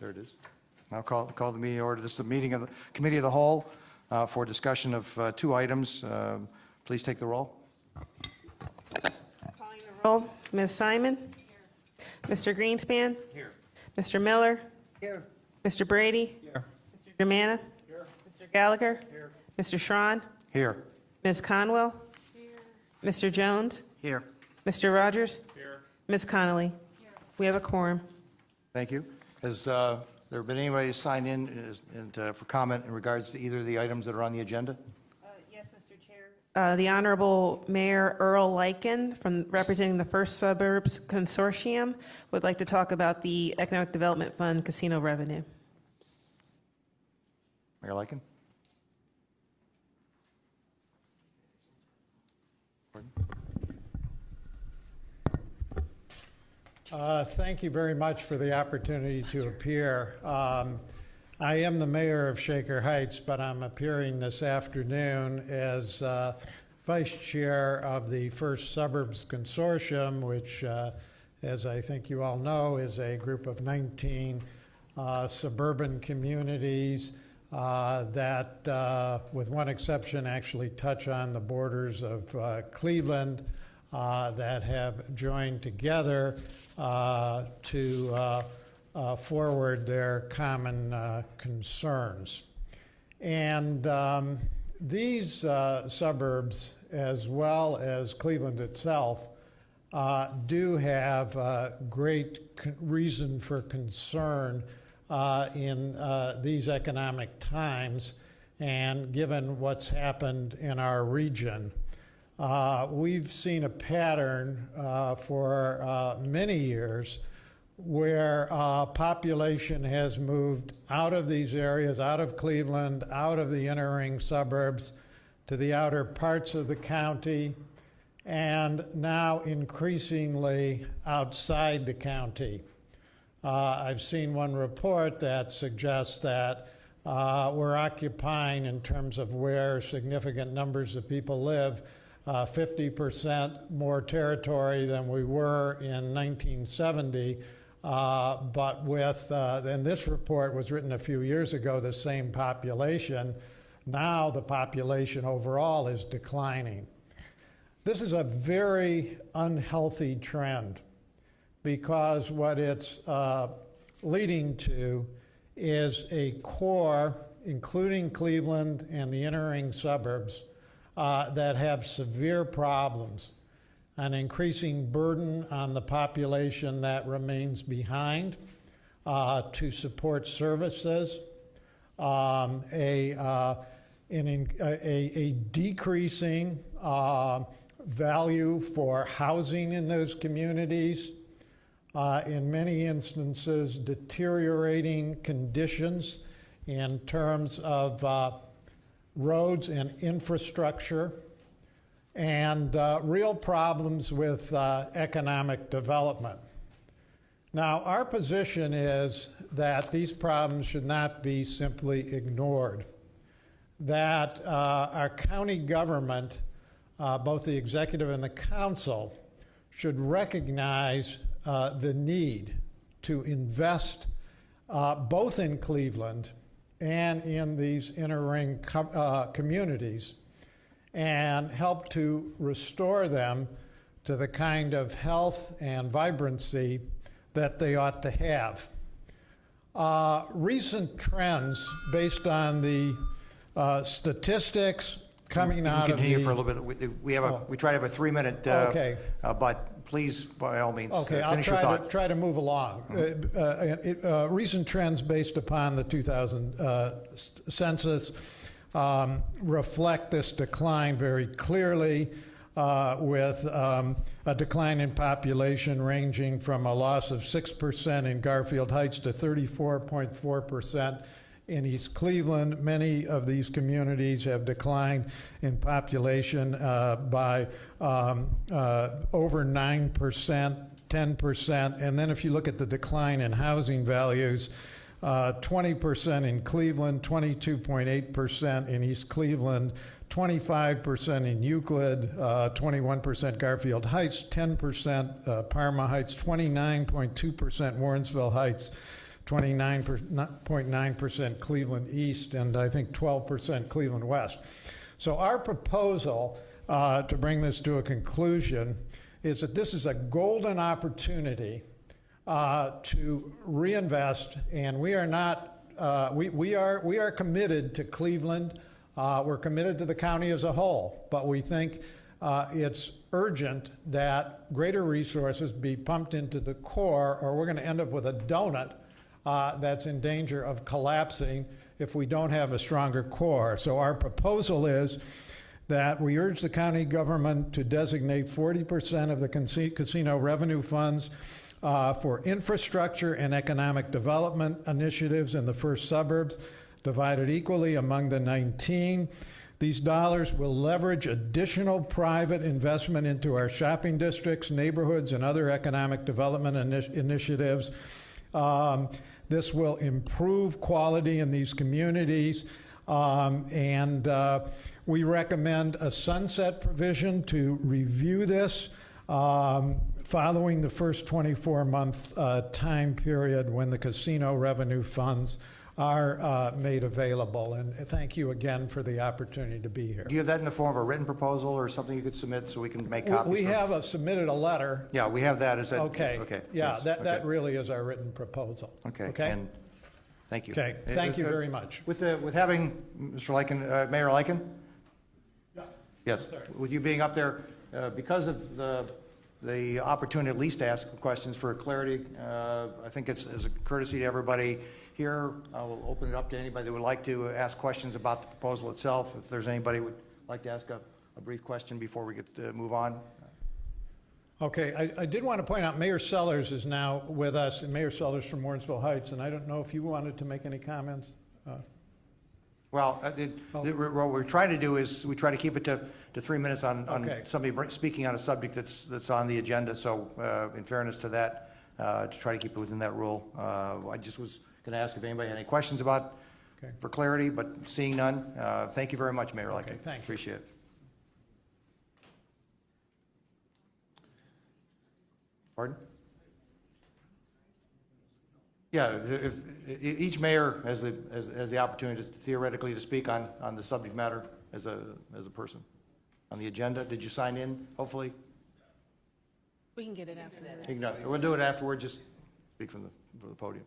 There it is. I'll call the meeting order. This is the meeting of the Committee of the Whole for discussion of two items. Please take the roll. Calling the roll. Ms. Simon? Here. Mr. Greenspan? Here. Mr. Miller? Here. Mr. Brady? Here. Mr. Germana? Here. Mr. Gallagher? Here. Mr. Schron? Here. Ms. Conwell? Here. Mr. Jones? Here. Mr. Rogers? Here. Ms. Connolly? Here. We have a quorum. Thank you. Has there been anybody sign in for comment in regards to either of the items that are on the agenda? Yes, Mr. Chair. The Honorable Mayor Earl Lycan, representing the First Suburbs Consortium, would like to talk about the Economic Development Fund casino revenue. Mayor Lycan? Thank you very much for the opportunity to appear. I am the mayor of Shaker Heights, but I'm appearing this afternoon as vice chair of the First Suburbs Consortium, which, as I think you all know, is a group of 19 suburban communities that, with one exception, actually touch on the borders of Cleveland, that have joined together to forward their common concerns. And these suburbs, as well as Cleveland itself, do have great reason for concern in these economic times, and given what's happened in our region. We've seen a pattern for many years where population has moved out of these areas, out of Cleveland, out of the inner ring suburbs to the outer parts of the county, and now increasingly outside the county. I've seen one report that suggests that we're occupying, in terms of where significant numbers of people live, 50% more territory than we were in 1970, but with, and this report was written a few years ago, the same population. Now the population overall is declining. This is a very unhealthy trend, because what it's leading to is a core, including Cleveland and the inner ring suburbs, that have severe problems, an increasing burden on the population that remains behind to support services, a decreasing value for housing in those communities, in many instances deteriorating conditions in terms of roads and infrastructure, and real problems with economic development. Now, our position is that these problems should not be simply ignored, that our county government, both the executive and the council, should recognize the need to invest both in Cleveland and in these inner ring communities, and help to restore them to the kind of health and vibrancy that they ought to have. Recent trends, based on the statistics coming out of the... Continue for a little bit. We try to have a 3-minute, okay. But please, by all means, okay, finish your thought. I'll try to move along. Recent trends based upon the 2000 census reflect this decline very clearly, with a decline in population ranging from a loss of 6% in Garfield Heights to 34.4% in East Cleveland. Many of these communities have declined in population by over 9%, 10%. And then if you look at the decline in housing values, 20% in Cleveland, 22.8% in East Cleveland, 25% in Euclid, 21% Garfield Heights, 10% Parma Heights, 29.2% Warrensville Heights, 29.9% Cleveland East, and I think 12% Cleveland West. So our proposal, to bring this to a conclusion, is that this is a golden opportunity to reinvest, and we are not, we are committed to Cleveland. We're committed to the county as a whole, but we think it's urgent that greater resources be pumped into the core, or we're going to end up with a donut that's in danger of collapsing if we don't have a stronger core. So our proposal is that we urge the county government to designate 40% of the casino revenue funds for infrastructure and economic development initiatives in the first suburbs, divided equally among the 19. These dollars will leverage additional private investment into our shopping districts, neighborhoods, and other economic development initiatives. This will improve quality in these communities, and we recommend a sunset provision to review this following the first 24-month time period when the casino revenue funds are made available. And thank you again for the opportunity to be here. Do you have that in the form of a written proposal or something you could submit so we can make copies? We have submitted a letter. Yeah, we have that. Is that Okay. Okay. Yeah, yes, that okay. really is our written proposal. Okay. Okay? And thank you. Okay, thank you very much. With having Mr. Lyken, Mayor Lyken? Yeah. Yes. Sorry. With you being up there, because of the opportunity at least to ask questions for clarity, I think it's as a courtesy to everybody here. I will open it up to anybody that would like to ask questions about the proposal itself. If there's anybody who would like to ask a brief question before we get to move on. Okay, I did want to point out Mayor Sellers is now with us, and Mayor Sellers from Warrensville Heights, and I don't know if you wanted to make any comments. Well, what we're trying to do is we try to keep it to 3 minutes on Okay. somebody speaking on a subject that's on the agenda. So in fairness to that, to try to keep it within that rule, I just was going to ask if anybody had any questions about, Okay. for clarity, but seeing none, thank you very much, Mayor Lyken. Okay, thank you. Appreciate it. Pardon? Yeah, if each mayor has the opportunity to theoretically to speak on the subject matter as a person. On the agenda, did you sign in, hopefully? We can get it after. We'll do it afterward, just speak from the podium.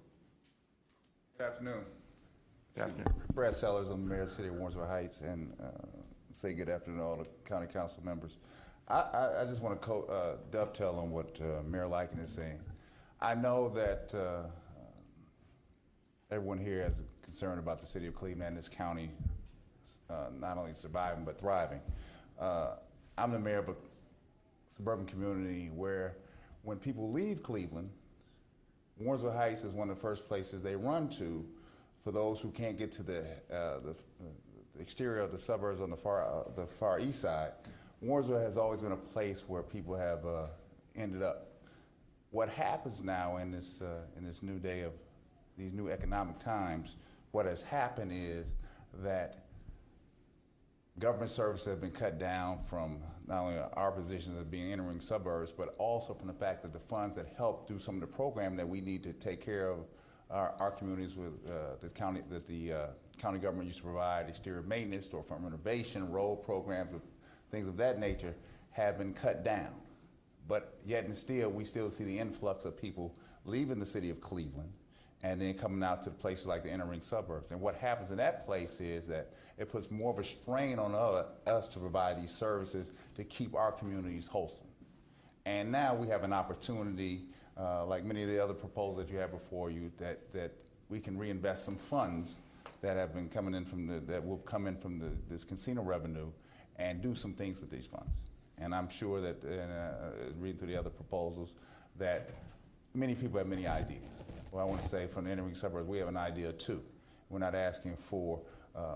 Good afternoon. Good afternoon. Brad Sellers, I'm the mayor of the city of Warrensville Heights, and say good afternoon to all the county council members. I just want to dovetail on what Mayor Lyken is saying. I know that everyone here is concerned about the city of Cleveland and this county not only surviving but thriving. I'm the mayor of a suburban community where when people leave Cleveland, Warrensville Heights is one of the first places they run to for those who can't get to the exterior of the suburbs on the far east side. Warrensville has always been a place where people have ended up. What happens now in this new day of these new economic times, what has happened is that government services have been cut down from not only our positions as being entering suburbs, but also from the fact that the funds that help do some of the programming that we need to take care of our communities with the county government used to provide, exterior maintenance, storefront renovation, road programs, things of that nature, have been cut down. But yet and still, we still see the influx of people leaving the city of Cleveland and then coming out to places like the inner ring suburbs. And what happens in that place is that it puts more of a strain on us to provide these services to keep our communities wholesome. And now we have an opportunity, like many of the other proposals that you have before you, that we can reinvest some funds that have been coming in that will come in from this casino revenue and do some things with these funds. And I'm sure that, reading through the other proposals, that many people have many ideas. Well, I want to say from the entering suburbs, we have an idea too. We're not asking for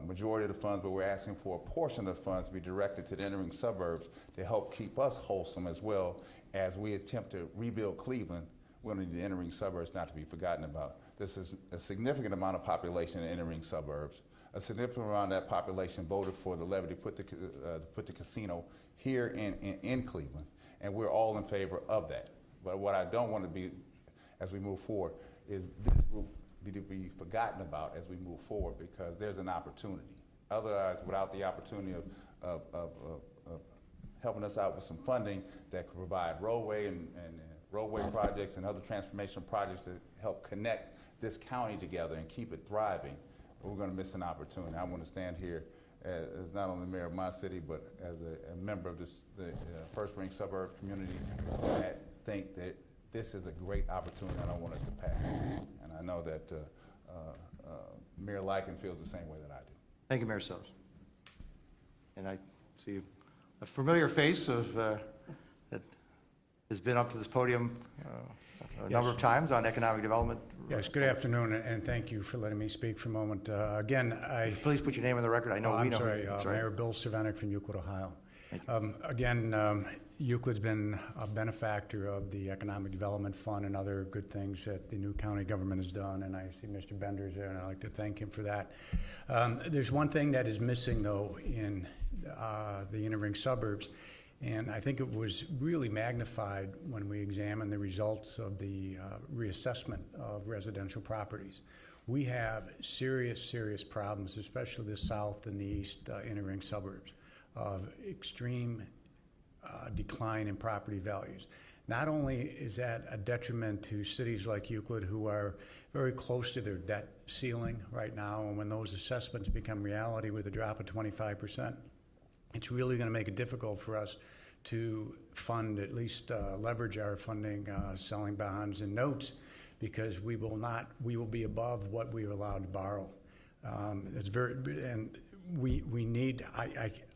majority of the funds, but we're asking for a portion of the funds to be directed to the entering suburbs to help keep us wholesome as well as we attempt to rebuild Cleveland. We need the entering suburbs not to be forgotten about. This is a significant amount of population in the entering suburbs. A significant amount of that population voted for the levy to put the casino here in Cleveland, and we're all in favor of that. But what I don't want to be, as we move forward, is this group be forgotten about as we move forward, because there's an opportunity. Otherwise, without the opportunity of helping us out with some funding that could provide roadway and roadway projects and other transformational projects that help connect this county together and keep it thriving, we're going to miss an opportunity. I want to stand here as not only mayor of my city, but as a member of the first-ring suburb communities that think that this is a great opportunity. I don't want us to pass it. And I know that Mayor Lyken feels the same way that I do. Thank you, Mayor Stubbs. And I see a familiar face of that has been up to this podium a number of times on economic development. Yes, good afternoon, and thank you for letting me speak for a moment. Again, Please put your name on the record. I know we I'm know. sorry, That's right. Mayor Bill Cervenek from Euclid, Ohio. Again, Euclid's been a benefactor of the Economic Development Fund and other good things that the new county government has done, and I see Mr. Bender's there, and I'd like to thank him for that. There's one thing that is missing, though, in the inner ring suburbs, and I think it was really magnified when we examined the results of the reassessment of residential properties. We have serious, serious problems, especially the south and the east inner ring suburbs, of extreme decline in property values. Not only is that a detriment to cities like Euclid, who are very close to their debt ceiling right now, and when those assessments become reality with a drop of 25%, it's really going to make it difficult for us to fund, at least leverage our funding, selling bonds and notes, because we will be above what we are allowed to borrow.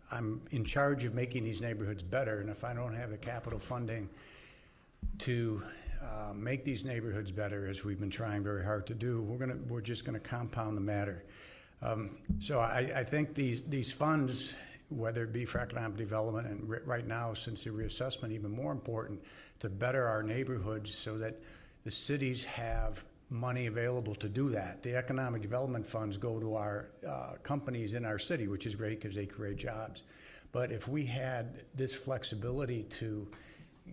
I'm in charge of making these neighborhoods better, and if I don't have the capital funding to make these neighborhoods better, as we've been trying very hard to do, we're just gonna compound the matter. So I think these funds, whether it be for economic development, and right now, since the reassessment, even more important, to better our neighborhoods so that the cities have money available to do that. The economic development funds go to our companies in our city, which is great because they create jobs. But if we had this flexibility to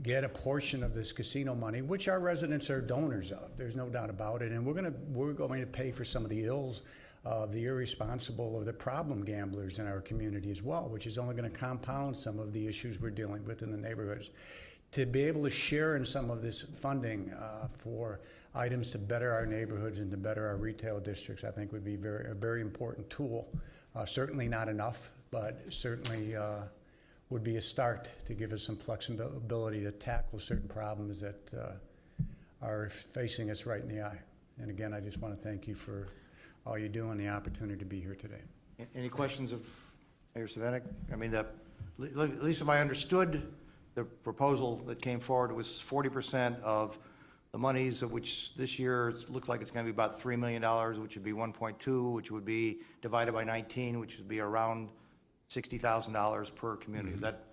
get a portion of this casino money, which our residents are donors of, there's no doubt about it, and we're going to pay for some of the ills of the irresponsible or the problem gamblers in our community as well, which is only going to compound some of the issues we're dealing with in the neighborhoods. To be able to share in some of this funding for items to better our neighborhoods and to better our retail districts, I think would be a very important tool. Certainly not enough, but certainly would be a start to give us some flexibility to tackle certain problems that are facing us right in the eye. And again, I just want to thank you for all you do and the opportunity to be here today. Any questions of Mayor Cervenek? I mean, at least if I understood the proposal that came forward, it was 40% of the monies, of which this year it looks like it's going to be about $3 million, which would be 1.2, which would be divided by 19, which would be around $60,000 per community. Is that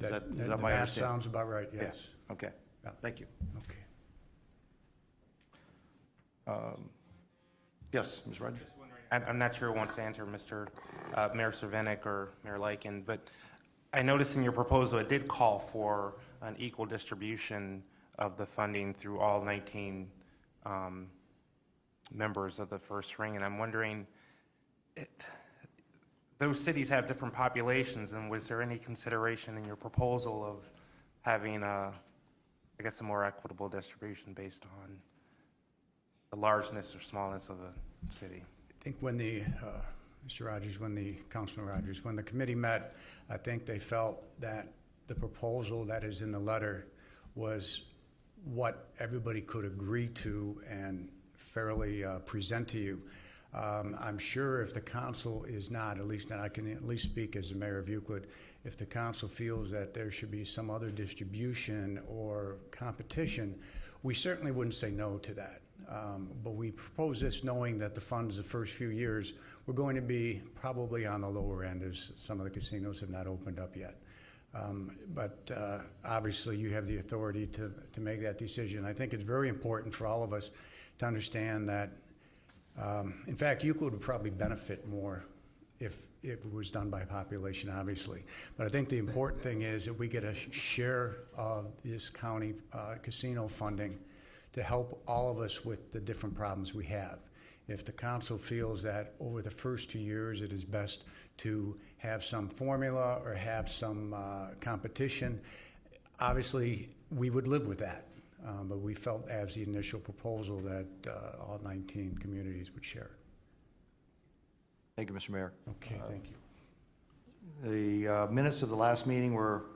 my The math understanding? sounds about right, yes. Yeah. Okay. Yeah. Thank you. Okay. Yes, Ms. Rogers? I'm not sure who wants to answer, Mayor Cervenek or Mayor Lyken, but I noticed in your proposal it did call for an equal distribution of the funding through all 19 members of the first ring, and I'm wondering, those cities have different populations, and was there any consideration in your proposal of having a more equitable distribution based on the largeness or smallness of the city? I think when Councilman Rogers, when the committee met, I think they felt that the proposal that is in the letter was what everybody could agree to and fairly present to you. I'm sure if the council is not, at least, and I can at least speak as the mayor of Euclid, if the council feels that there should be some other distribution or competition, we certainly wouldn't say no to that. But we propose this knowing that the funds the first few years were going to be probably on the lower end, as some of the casinos have not opened up yet. But obviously you have the authority to make that decision. I think it's very important for all of us to understand that, in fact, Euclid would probably benefit more if it was done by population, obviously. But I think the important thing is that we get a share of this county casino funding to help all of us with the different problems we have. If the council feels that over the first 2 years it is best to have some formula or have some competition, obviously we would live with that. But we felt as the initial proposal that all 19 communities would share. Thank you, Mr. Mayor. Okay, thank you. The minutes of the last meeting were,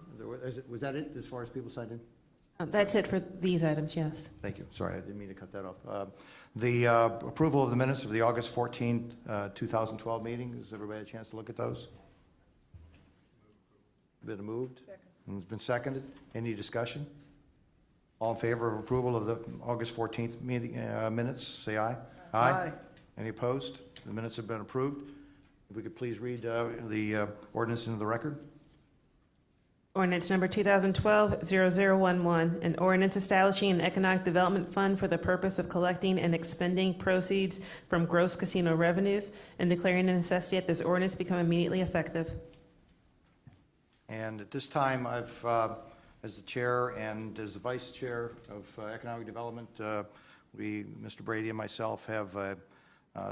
was that it as far as people signed in? That's it for these items, yes. Thank you. Sorry, I didn't mean to cut that off. The approval of the minutes of the August 14th, 2012 meeting. Has everybody had a chance to look at those? Been moved? Second. And it's been seconded. Any discussion? All in favor of approval of the August 14th meeting minutes, say aye. Aye. Any opposed? The minutes have been approved. If we could please read the ordinance into the record. Ordinance number 2012-0011, an ordinance establishing an economic development fund for the purpose of collecting and expending proceeds from gross casino revenues and declaring a necessity that this ordinance become immediately effective. And at this time, I've, as the chair and as the vice chair of economic development, Mr. Brady and myself have a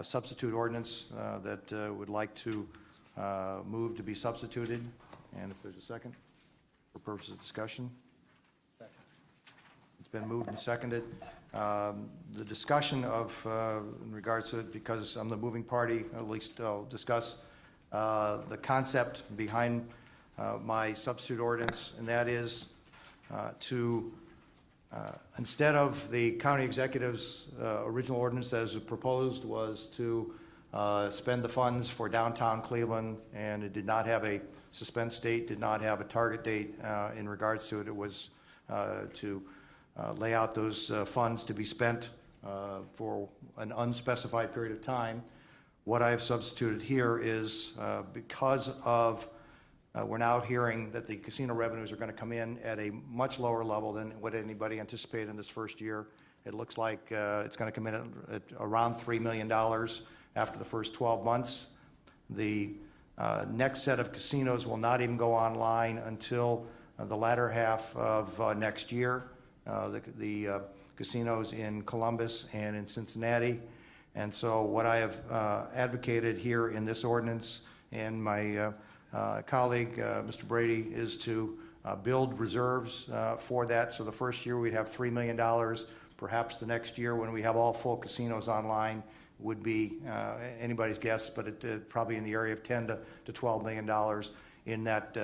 substitute ordinance that would like to move to be substituted. And if there's a second, for purposes of discussion. Second. It's been moved and seconded. The discussion of, in regards to it, because I'm the moving party, at least I'll discuss the concept behind my substitute ordinance, and that is to, instead of the county executive's original ordinance as proposed was to spend the funds for downtown Cleveland, and it did not have a suspense date, did not have a target date in regards to it. It was to lay out those funds to be spent for an unspecified period of time. What I have substituted here is because of we're now hearing that the casino revenues are going to come in at a much lower level than what anybody anticipated in this first year. It looks like it's going to come in at around $3 million after the first 12 months. The next set of casinos will not even go online until the latter half of next year. The casinos in Columbus and in Cincinnati. And so what I have advocated here in this ordinance, and my colleague, Mr. Brady, is to build reserves for that. So the first year we'd have $3 million. Perhaps the next year when we have all full casinos online would be anybody's guess, but probably in the area of $10 to $12 million in that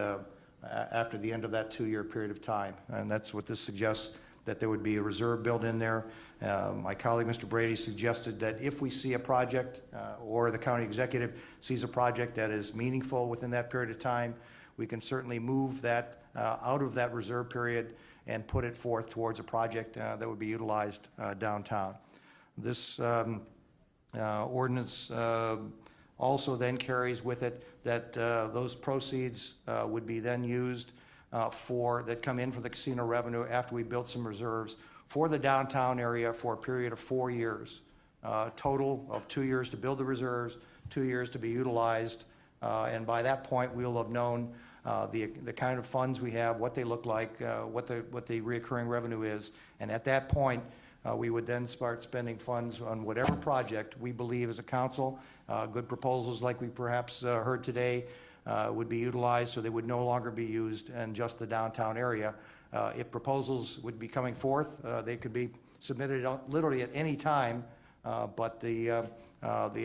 after the end of that 2-year period of time. And that's what this suggests, that there would be a reserve built in there. My colleague, Mr. Brady, suggested that if we see a project or the county executive sees a project that is meaningful within that period of time, we can certainly move that out of that reserve period and put it forth towards a project that would be utilized downtown. This ordinance also then carries with it that those proceeds would be then used that come in for the casino revenue after we built some reserves for the downtown area for a period of 4 years. Total of 2 years to build the reserves, 2 years to be utilized, and by that point we'll have known the kind of funds we have, what they look like, what the reoccurring revenue is, and at that point we would then start spending funds on whatever project we believe as a council, good proposals like we perhaps heard today, would be utilized, so they would no longer be used in just the downtown area. If proposals would be coming forth, they could be submitted literally at any time, but the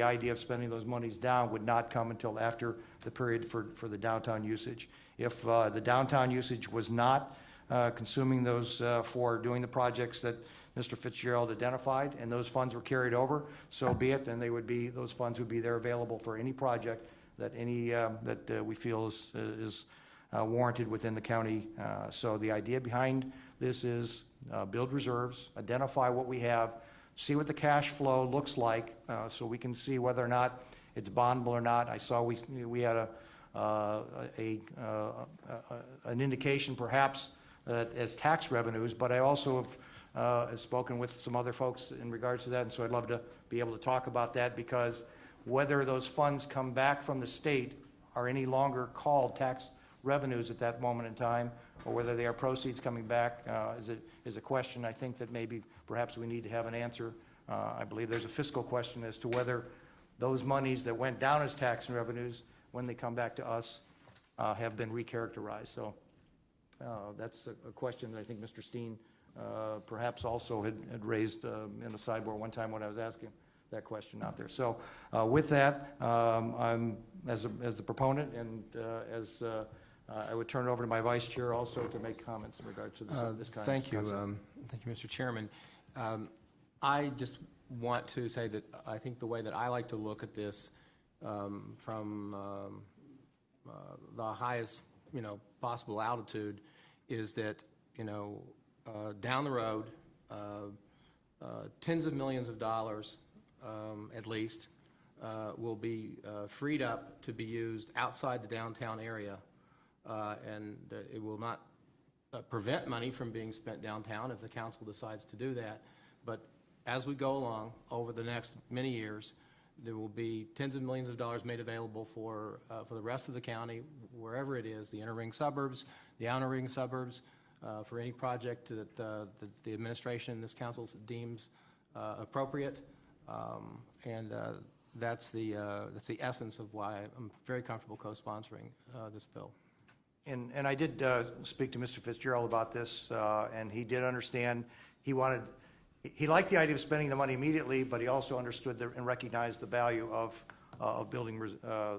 idea of spending those monies down would not come until after the period for the downtown usage. If the downtown usage was not consuming those for doing the projects that Mr. Fitzgerald identified, and those funds were carried over, so be it, and those funds would be there available for any project that that we feel is warranted within the county. So the idea behind this is build reserves, identify what we have, see what the cash flow looks like, so we can see whether or not it's bondable or not. I saw we had an indication perhaps as tax revenues, but I also have spoken with some other folks in regards to that, and so I'd love to be able to talk about that, because whether those funds come back from the state are any longer called tax revenues at that moment in time, or whether they are proceeds coming back is a question I think that maybe perhaps we need to have an answer. I believe there's a fiscal question as to whether those monies that went down as tax and revenues, when they come back to us, have been recharacterized. So that's a question that I think Mr. Steen perhaps also had raised in the sidebar one time when I was asking that question out there. So with that, I'm, as the proponent, and I would turn it over to my vice chair also to make comments in regards to this kind Thank you. of concept. Thank you, Mr. Chairman. I just want to say that I think the way that I like to look at this from the highest, possible altitude is that, down the road, tens of millions of dollars at least will be freed up to be used outside the downtown area, and it will not prevent money from being spent downtown if the council decides to do that. But as we go along over the next many years, there will be tens of millions of dollars made available for the rest of the county, wherever it is, the inner ring suburbs, the outer ring suburbs, for any project that the administration and this council deems appropriate. And that's the essence of why I'm very comfortable co-sponsoring this bill. And I did speak to Mr. Fitzgerald about this, and he did understand. He liked the idea of spending the money immediately, but he also understood and recognized the value of building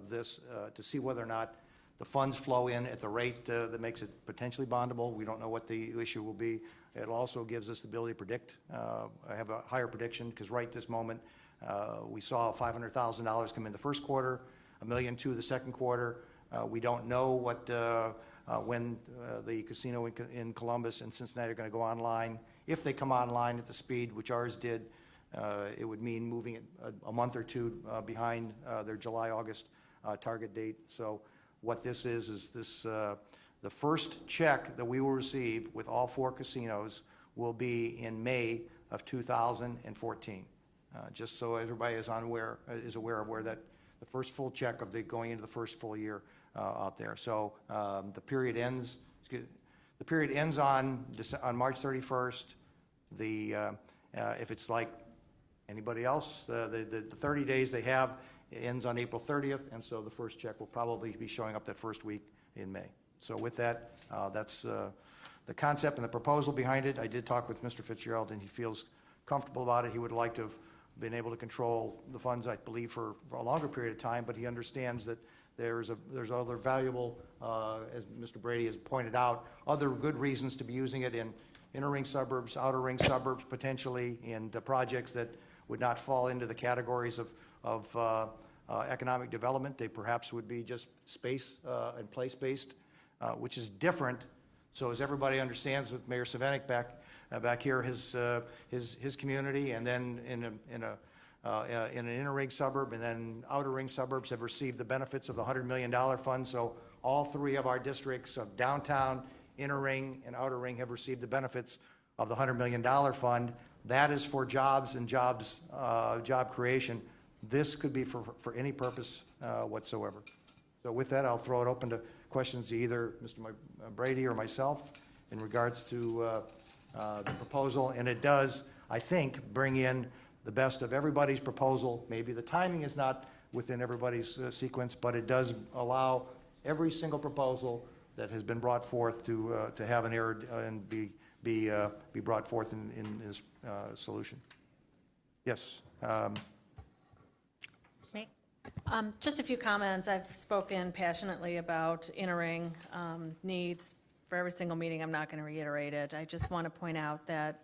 this to see whether or not the funds flow in at the rate that makes it potentially bondable. We don't know what the issue will be. It also gives us the ability to predict. I have a higher prediction because right this moment we saw $500,000 come in the first quarter, $1.2 million the second quarter. We don't know what when the casino in Columbus and Cincinnati are going to go online. If they come online at the speed which ours did, it would mean moving it a month or two behind their July-August target date. So what this is this the first check that we will receive with all 4 casinos will be in May of 2014. Just so everybody is aware of where that the first full check of going into the first full year out there. So the period ends. The period ends on March 31st. If it's like anybody else, the 30 days they have ends on April 30th, and so the first check will probably be showing up that first week in May. So with that, that's the concept and the proposal behind it. I did talk with Mr. Fitzgerald, and he feels comfortable about it. He would like to have been able to control the funds, I believe, for a longer period of time, but he understands that there's other valuable, as Mr. Brady has pointed out, other good reasons to be using it in inner ring suburbs, outer ring suburbs, potentially, in the projects that would not fall into the categories of economic development. They perhaps would be just space and place-based, which is different. So as everybody understands, with Mayor Savenik back here, his community, and then in an inner ring suburb, and then outer ring suburbs have received the benefits of the $100 million fund. So all 3 of our districts of downtown, inner ring, and outer ring have received the benefits of the $100 million fund. That is for jobs and job creation. This could be for any purpose whatsoever. So with that, I'll throw it open to questions to either Mr. Brady or myself in regards to the proposal. And it does, I think, bring in the best of everybody's proposal. Maybe the timing is not within everybody's sequence, but it does allow every single proposal that has been brought forth to have an error and be brought forth in this solution. Yes. Me? Just a few comments. I've spoken passionately about entering needs for every single meeting. I'm not going to reiterate it. I just want to point out that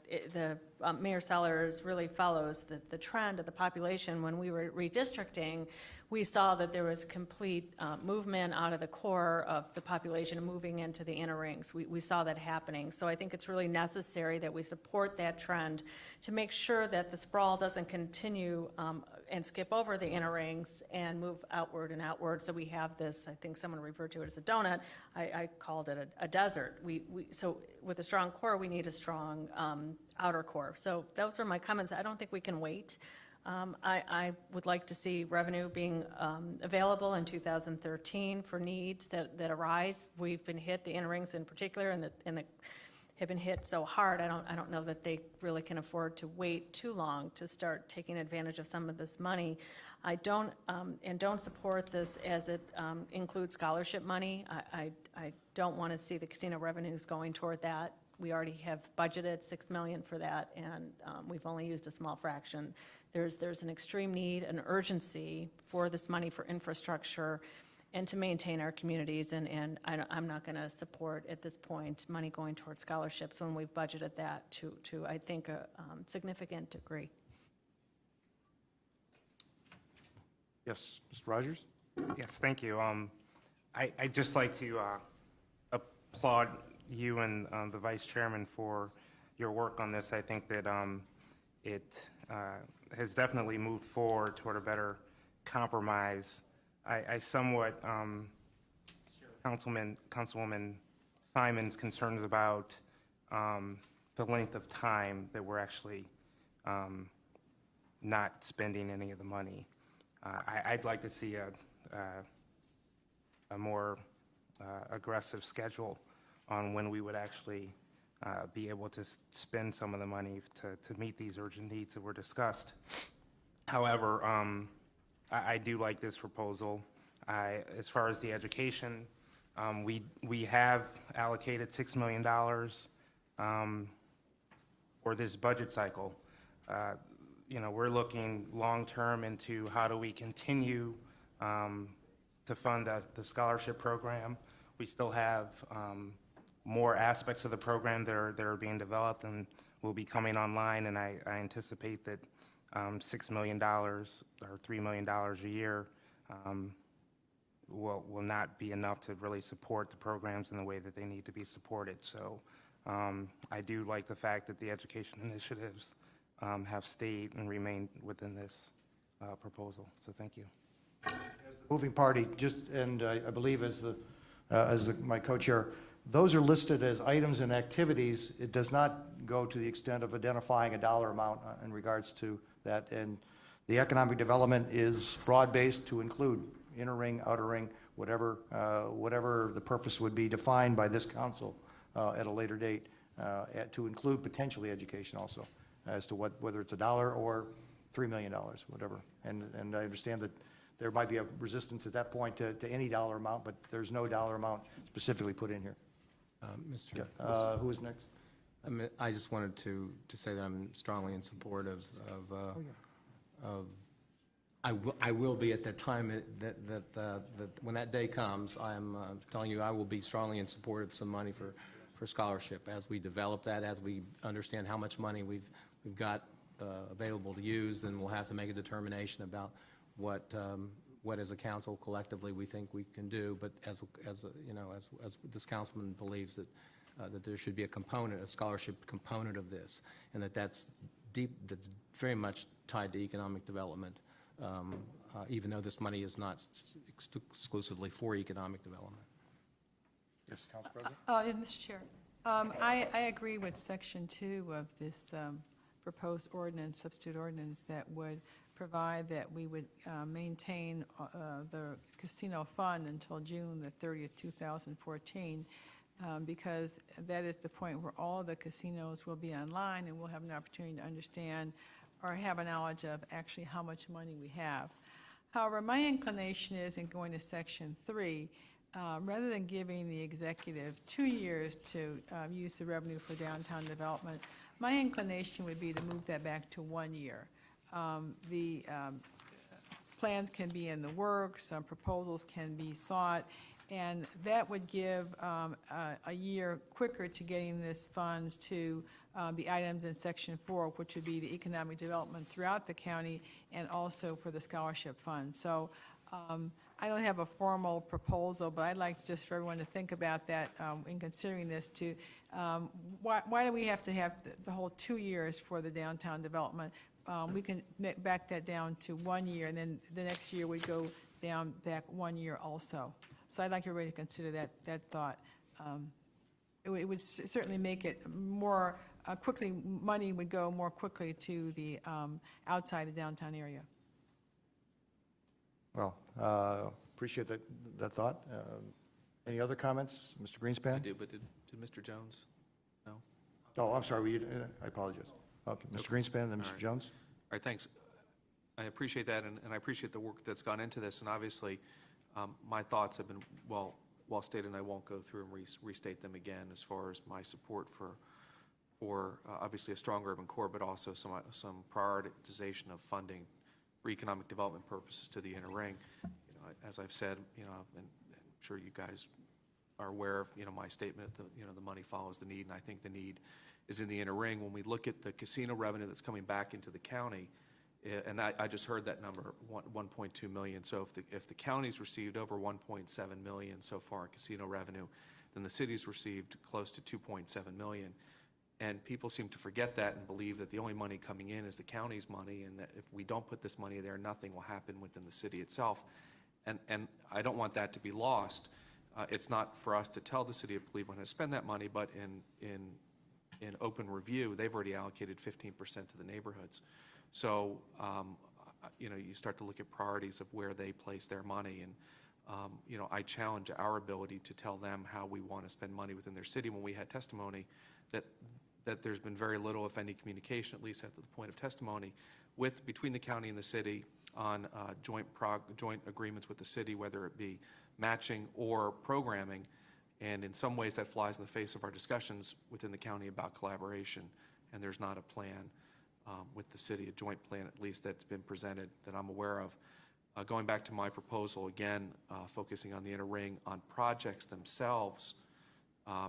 Mayor Sellers really follows the trend of the population. When we were redistricting, we saw that there was complete movement out of the core of the population moving into the inner rings. We saw that happening. So I think it's really necessary that we support that trend to make sure that the sprawl doesn't continue and skip over the inner rings and move outward and outward. So we have this, I think someone referred to it as a donut. I called it a desert. So with a strong core, we need a strong outer core. So those are my comments. I don't think we can wait. I would like to see revenue being available in 2013 for needs that arise. We've been hit, the inner rings in particular, and have been hit so hard. I don't know that they really can afford to wait too long to start taking advantage of some of this money. I don't support this as it includes scholarship money. I don't want to see the casino revenues going toward that. We already have budgeted $6 million for that, and we've only used a small fraction. There's an extreme need, an urgency for this money for infrastructure and to maintain our communities, and I'm not going to support at this point money going towards scholarships when we've budgeted that to I think, a significant degree. Yes, Mr. Rogers? Yes, thank you. I'd just like to applaud you and the Vice Chairman for your work on this. I think that it has definitely moved forward toward a better compromise. I somewhat Councilwoman Simon's concerns about the length of time that we're actually not spending any of the money. I'd like to see a more aggressive schedule on when we would actually be able to spend some of the money to meet these urgent needs that were discussed. However, I do like this proposal. As far as the education, we have allocated $6 million for this budget cycle. We're looking long-term into how do we continue to fund the scholarship program. We still have more aspects of the program that are being developed and will be coming online, and I anticipate that $6 million or $3 million a year will not be enough to really support the programs in the way that they need to be supported. So I do like the fact that the education initiatives have stayed and remained within this proposal. So thank you. Moving party, and I believe as my co-chair, those are listed as items and activities. It does not go to the extent of identifying a dollar amount in regards to that. And the economic development is broad-based to include inner ring, outer ring, whatever the purpose would be defined by this council at a later date, to include potentially education also, as to whether it's a dollar or $3 million, whatever. And I understand that there might be a resistance at that point to any dollar amount, but there's no dollar amount specifically put in here. Mr. Who is next? I just wanted to say that I'm strongly in support of I will be at that time that when that day comes. I'm telling you, I will be strongly in support of some money for scholarship as we develop that, as we understand how much money we've got available to use, and we'll have to make a determination about what as a council collectively we think we can do. But as this councilman believes that there should be a scholarship component of this, and that's very much tied to economic development, even though this money is not exclusively for economic development. Yes, Council President. Mr. Chair, I agree with Section 2 of this proposed ordinance, substitute ordinance, that would provide that we would maintain the casino fund until June the 30th, 2014, because that is the point where all the casinos will be online and we'll have an opportunity to understand or have a knowledge of actually how much money we have. However, my inclination is in going to Section 3, rather than giving the executive 2 years to use the revenue for downtown development, my inclination would be to move that back to 1 year. The plans can be in the works, some proposals can be sought, and that would give a year quicker to getting this funds to the items in Section 4, which would be the economic development throughout the county and also for the scholarship fund. So I don't have a formal proposal, but I'd like just for everyone to think about that in considering this. Why do we have to have the whole 2 years for the downtown development? We can back that down to 1 year, and then the next year we go down back 1 year also. So I'd like everybody to consider that thought. It would certainly make it more money would go more quickly to the outside the downtown area. Well, appreciate that thought. Any other comments, Mr. Greenspan? I do, but did Mr. Jones? No? Oh, I'm sorry, I apologize. Okay, Mr. Greenspan and then All Mr. right. Jones? All right, thanks. I appreciate that, and I appreciate the work that's gone into this, and obviously, my thoughts have been well stated, and I won't go through and restate them again as far as my support for obviously a strong urban core, but also some prioritization of funding for economic development purposes to the inner ring. As I've said, and I'm sure you guys are aware of, my statement that, the money follows the need, and I think the need is in the inner ring. When we look at the casino revenue that's coming back into the county, and I just heard that number, 1.2 million. So if the county's received over 1.7 million so far in casino revenue, then the city's received close to 2.7 million. And people seem to forget that and believe that the only money coming in is the county's money, and that if we don't put this money there, nothing will happen within the city itself. And I don't want that to be lost. It's not for us to tell the city of Cleveland how to spend that money, but in open review, they've already allocated 15% to the neighborhoods. So, you start to look at priorities of where they place their money. And, I challenge our ability to tell them how we want to spend money within their city. When we had testimony that there's been very little, if any, communication, at least at the point of testimony, between the county and the city on joint agreements with the city, whether it be matching or programming. And in some ways, that flies in the face of our discussions within the county about collaboration. And there's not a plan with the city, a joint plan at least that's been presented that I'm aware of. Going back to my proposal, again, focusing on the inner ring, on projects themselves, I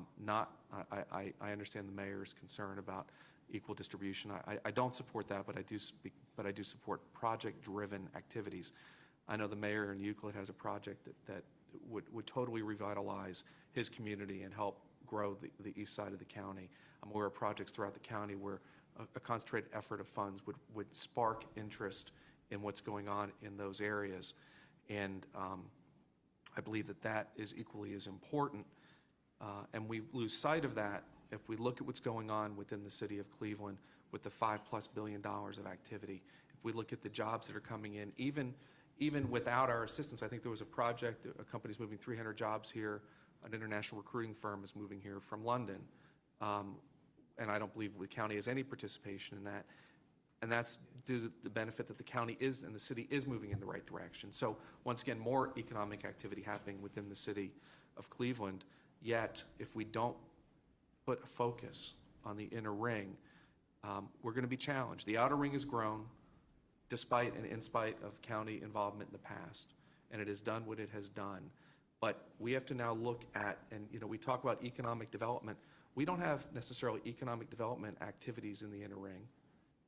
understand the mayor's concern about equal distribution. I don't support that, but I do support project-driven activities. I know the mayor in Euclid has a project that would totally revitalize his community and help grow the east side of the county. I'm aware of projects throughout the county where a concentrated effort of funds would spark interest in what's going on in those areas. And I believe that is equally as important. And we lose sight of that if we look at what's going on within the city of Cleveland with the $5+ billion of activity. If we look at the jobs that are coming in, even without our assistance, I think there was a project, a company's moving 300 jobs here, an international recruiting firm is moving here from London. And I don't believe the county has any participation in that. And that's due to the benefit that the county is and the city is moving in the right direction. So once again, more economic activity happening within the city of Cleveland. Yet, if we don't put a focus on the inner ring, we're going to be challenged. The outer ring has grown despite and in spite of county involvement in the past, and it has done what it has done. But we have to now look at, and we talk about economic development. We don't have necessarily economic development activities in the inner ring,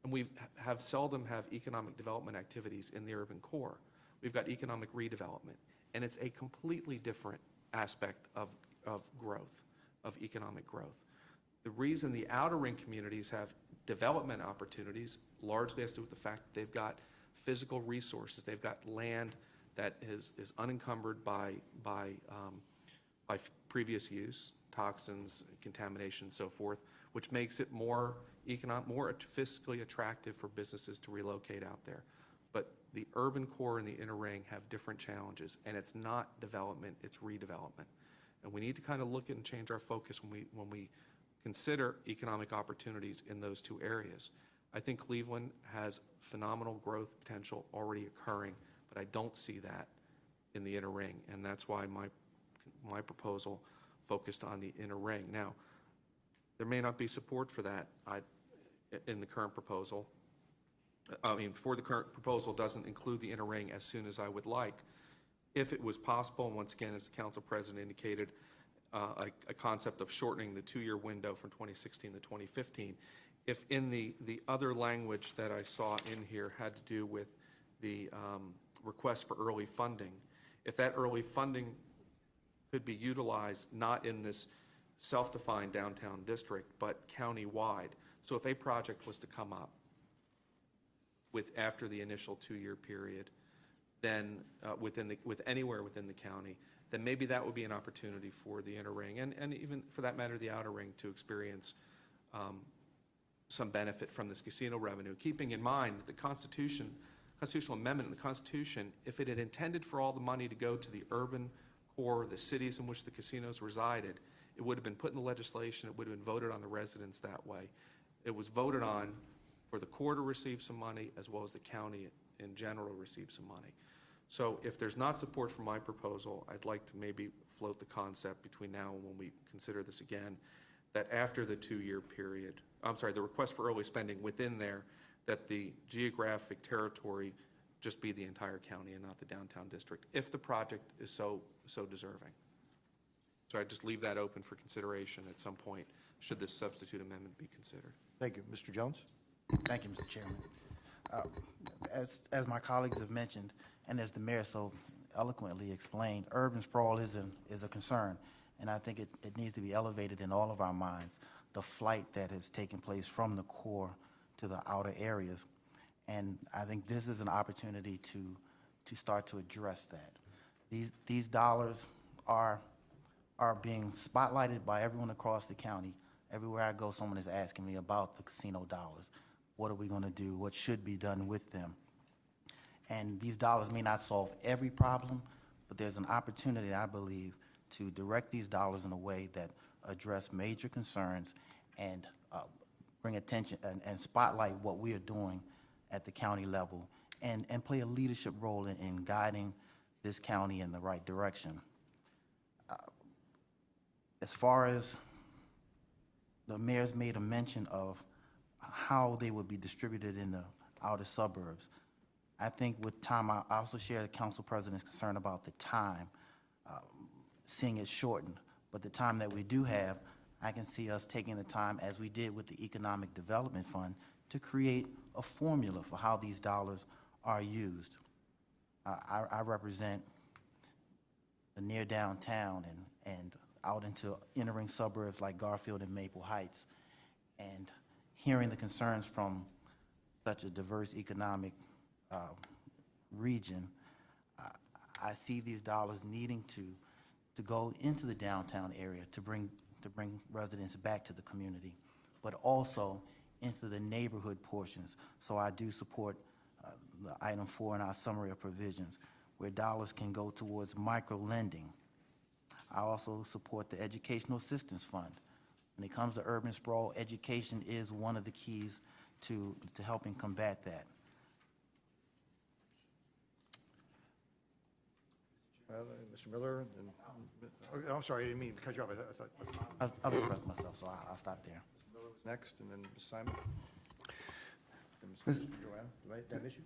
and we seldom have economic development activities in the urban core. We've got economic redevelopment, and it's a completely different aspect of growth, of economic growth. The reason the outer ring communities have development opportunities largely has to do with the fact that they've got physical resources. They've got land that is unencumbered by previous use, toxins, contamination, and so forth, which makes it more fiscally attractive for businesses to relocate out there. But the urban core and the inner ring have different challenges, and it's not development, it's redevelopment. And we need to kind of look at and change our focus when we consider economic opportunities in those two areas. I think Cleveland has phenomenal growth potential already occurring, but I don't see that in the inner ring, and that's why my proposal focused on the inner ring. Now, there may not be support for that in the current proposal. For the current proposal doesn't include the inner ring as soon as I would like. If it was possible, and once again, as the council president indicated, a concept of shortening the 2-year window from 2016 to 2015. If in the other language that I saw in here had to do with the request for early funding, if that early funding could be utilized not in this self-defined downtown district, but county-wide. So if a project was to come up after the initial 2-year period, then with anywhere within the county, then maybe that would be an opportunity for the inner ring and even for that matter the outer ring to experience some benefit from this casino revenue, keeping in mind that the constitutional amendment in the Constitution, if it had intended for all the money to go to the urban core, the cities in which the casinos resided, it would have been put in the legislation, it would have been voted on the residents that way. It was voted on for the core to receive some money, as well as the county in general receive some money. So if there's not support for my proposal, I'd like to maybe float the concept between now and when we consider this again, that after the 2-year period, the request for early spending within there, that the geographic territory just be the entire county and not the downtown district, if the project is so deserving. So I just leave that open for consideration at some point, should this substitute amendment be considered. Thank you. Mr. Jones? Thank you, Mr. Chairman. As my colleagues have mentioned, and as the mayor so eloquently explained, urban sprawl is a concern, and I think it needs to be elevated in all of our minds, the flight that has taken place from the core to the outer areas. And I think this is an opportunity to start to address that. These dollars are being spotlighted by everyone across the county. Everywhere I go, someone is asking me about the casino dollars. What are we going to do? What should be done with them? And these dollars may not solve every problem, but there's an opportunity, I believe, to direct these dollars in a way that address major concerns and bring attention and spotlight what we are doing at the county level and play a leadership role in guiding this county in the right direction. As far as the mayor's made a mention of how they would be distributed in the outer suburbs, I think with time, I also share the council president's concern about the time, seeing it shortened. But the time that we do have, I can see us taking the time, as we did with the Economic Development Fund, to create a formula for how these dollars are used. I represent the near downtown and out into entering suburbs like Garfield and Maple Heights, and hearing the concerns from such a diverse economic region, I see these dollars needing to go into the downtown area to bring residents back to the community, but also into the neighborhood portions. So I do support the item 4 in our summary of provisions, where dollars can go towards micro lending. I also support the Educational Assistance Fund. When it comes to urban sprawl, education is one of the keys to helping combat that. Mr. Miller? I'm sorry, I didn't mean to cut you off. I thought I'll express myself, so I'll stop there. Mr. Miller was next, and then Ms. Simon. And Ms. Joanne, did I miss you?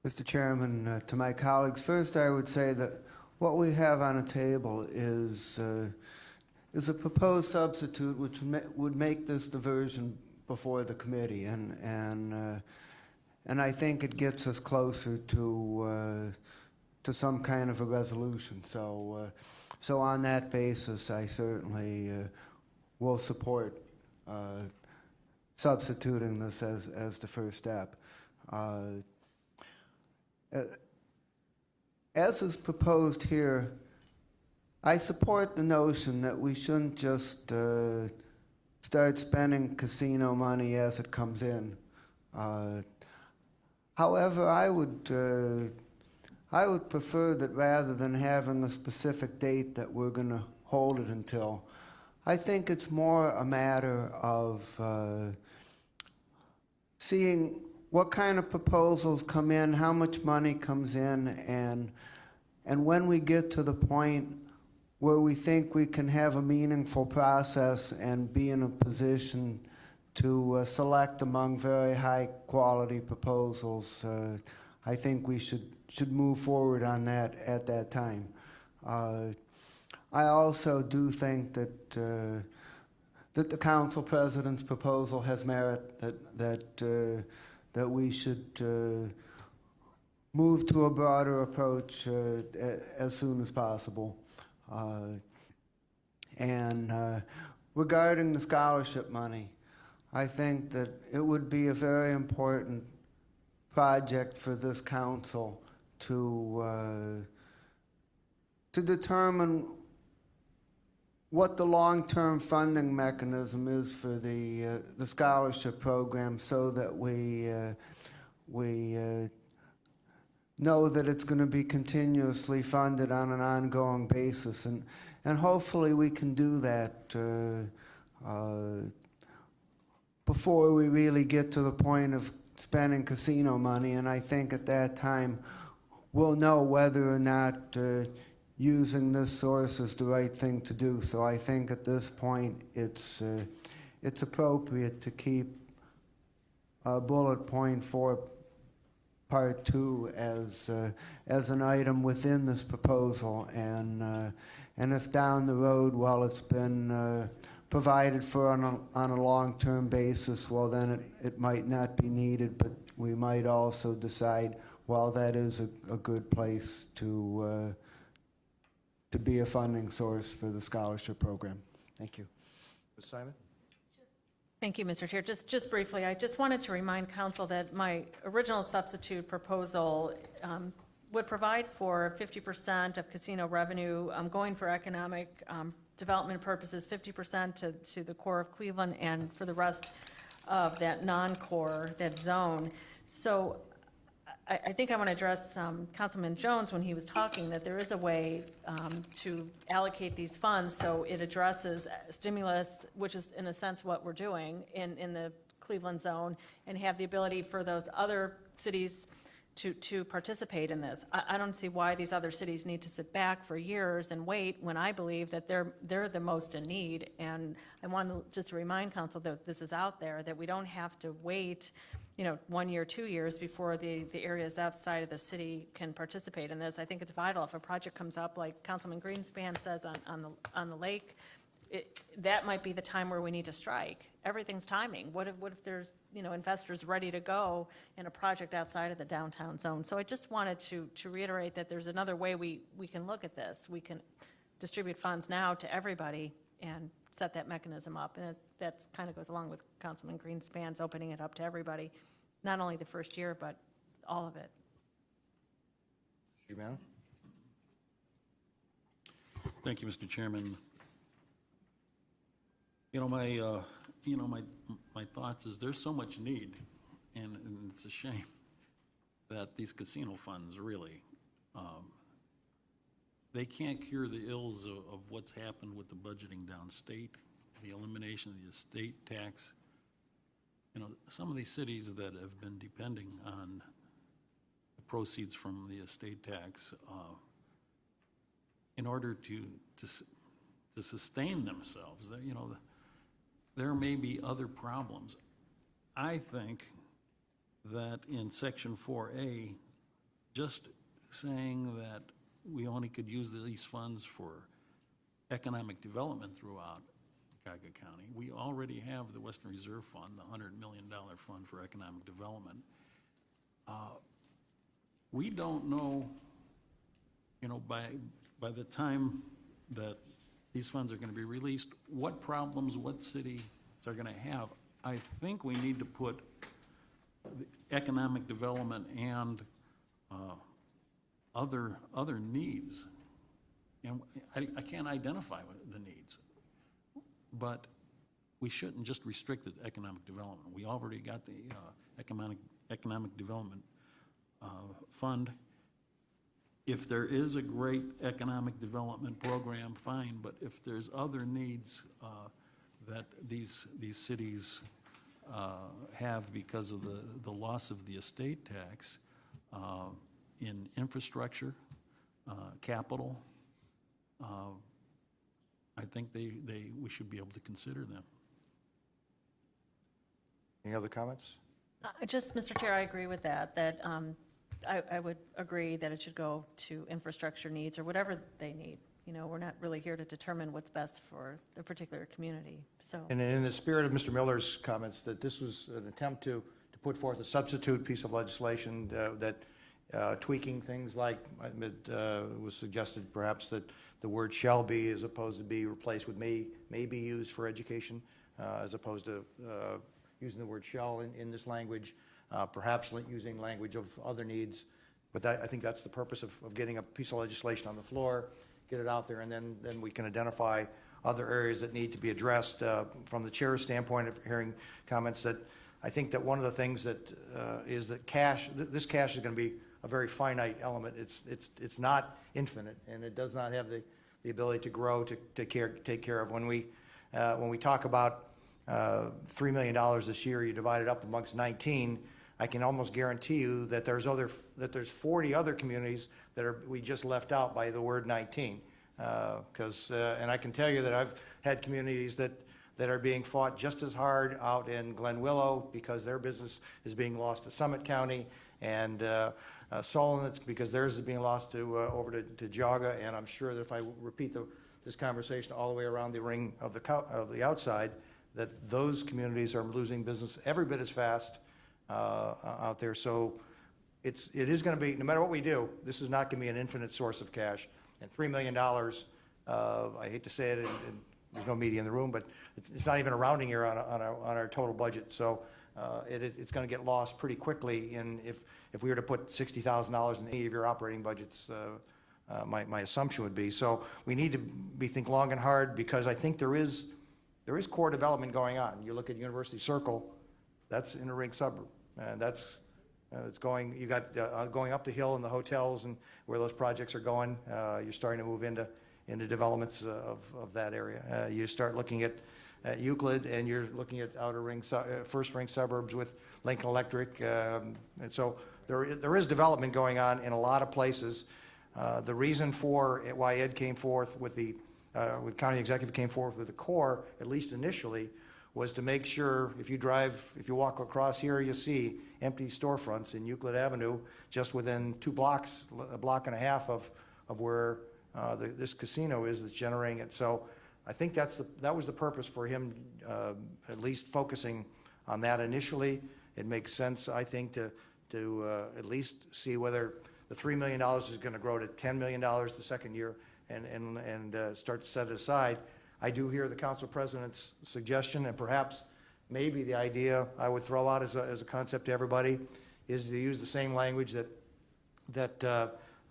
Mr. Chairman, to my colleagues, first I would say that what we have on the table is a proposed substitute which would make this diversion before the committee, and I think it gets us closer to some kind of a resolution. So on that basis, I certainly will support substituting this as the first step. As is proposed here, I support the notion that we shouldn't just start spending casino money as it comes in. However, I would prefer that rather than having a specific date that we're going to hold it until, I think it's more a matter of seeing what kind of proposals come in, how much money comes in, and when we get to the point where we think we can have a meaningful process and be in a position to select among very high quality proposals, I think we should move forward on that at that time. I also do think that the council president's proposal has merit, that we should move to a broader approach as soon as possible. And regarding the scholarship money, I think that it would be a very important project for this council to determine what the long-term funding mechanism is for the scholarship program, so that we know that it's going to be continuously funded on an ongoing basis, and hopefully we can do that before we really get to the point of spending casino money. And I think at that time we'll know whether or not using this source is the right thing to do. So I think at this point it's appropriate to keep bullet point 4 part 2 as an item within this proposal, and if down the road, while it's been provided for on a long-term basis, well, then it might not be needed, but we might also decide, well, that is a good place to be a funding source for the scholarship program. Thank you. Ms. Simon? Thank you, Mr. Chair. Just briefly, I just wanted to remind council that my original substitute proposal would provide for 50% of casino revenue going for economic development purposes, 50% to the core of Cleveland, and for the rest of that non-core, that zone. So I think I want to address Councilman Jones when he was talking, that there is a way to allocate these funds so it addresses stimulus, which is in a sense what we're doing in the Cleveland zone, and have the ability for those other cities to participate in this. I don't see why these other cities need to sit back for years and wait, when I believe that they're the most in need. And I want to just remind council that this is out there, that we don't have to wait 1 year, 2 years before the areas outside of the city can participate in this. I think it's vital. If a project comes up, like Councilman Greenspan says on the lake, that might be the time where we need to strike. Everything's timing. What if there's investors ready to go in a project outside of the downtown zone? So I just wanted to reiterate that there's another way we can look at this. We can distribute funds now to everybody and set that mechanism up. And that kind of goes along with Councilman Greenspan's opening it up to everybody, not only the first year, but all of it. Giuliano? Thank you, Mr. Chairman. My thoughts is there's so much need, and it's a shame that these casino funds really, they can't cure the ills of what's happened with the budgeting downstate, the elimination of the estate tax. Some of these cities that have been depending on the proceeds from the estate tax in order to sustain themselves, there may be other problems. I think that in Section 4A, just saying that we only could use these funds for economic development throughout Cuyahoga County. We already have the Western Reserve Fund, the $100 million fund for economic development. We don't know, by the time that these funds are going to be released, what problems, what cities are going to have. I think we need to put economic development and other needs. And I can't identify the needs, but we shouldn't just restrict the economic development. We already got the economic development fund. If there is a great economic development program, fine, but if there's other needs that these cities have because of the loss of the estate tax in infrastructure, capital, I think we should be able to consider them. Any other comments? Just, Mr. Chair, I agree with that I would agree that it should go to infrastructure needs or whatever they need. We're not really here to determine what's best for the particular community, so. And in the spirit of Mr. Miller's comments, that this was an attempt to put forth a substitute piece of legislation that tweaking things like, it was suggested perhaps that the word shall be as opposed to be replaced with may be used for education, as opposed to using the word shall in this language, perhaps using language of other needs. But I think that's the purpose of getting a piece of legislation on the floor, get it out there, and then we can identify other areas that need to be addressed. From the chair's standpoint of hearing comments, that I think that one of the things that is that this cash is going to be a very finite element. It's not infinite, and it does not have the ability to grow to take care of. When we talk about $3 million this year, you divide it up amongst 19. I can almost guarantee you that there's 40 other communities that we just left out by the word 19. And I can tell you that I've had communities that are being fought just as hard out in Glen Willow because their business is being lost to Summit County, and Solon, it's because theirs is being lost to over to Geauga. And I'm sure that if I repeat this conversation all the way around the ring of the outside, that those communities are losing business every bit as fast out there. So it is going to be, no matter what we do, this is not going to be an infinite source of cash. And $3 million, I hate to say it, and there's no media in the room, but it's not even a rounding error on our total budget. So it's going to get lost pretty quickly. And if we were to put $60,000 in any of your operating budgets, my assumption would be. So we need to think long and hard, because I think there is core development going on. You look at University Circle, that's in a ring suburb, and that's it's going. You got going up the hill in the hotels and where those projects are going. You're starting to move into developments of that area. You start looking at Euclid, and you're looking at outer ring, first ring suburbs with Lincoln Electric, and so there is development going on in a lot of places. The reason for why Ed came forth with with county executive came forth with the core, at least initially, was to make sure if you walk across here, you see empty storefronts in Euclid Avenue, just within 2 blocks, a block and a half of where this casino is that's generating it. So I think that was the purpose for him, at least focusing on that initially. It makes sense, I think, to at least see whether the $3 million is going to grow to $10 million the second year, and start to set it aside. I do hear the council president's suggestion, and perhaps maybe the idea I would throw out as a concept to everybody is to use the same language that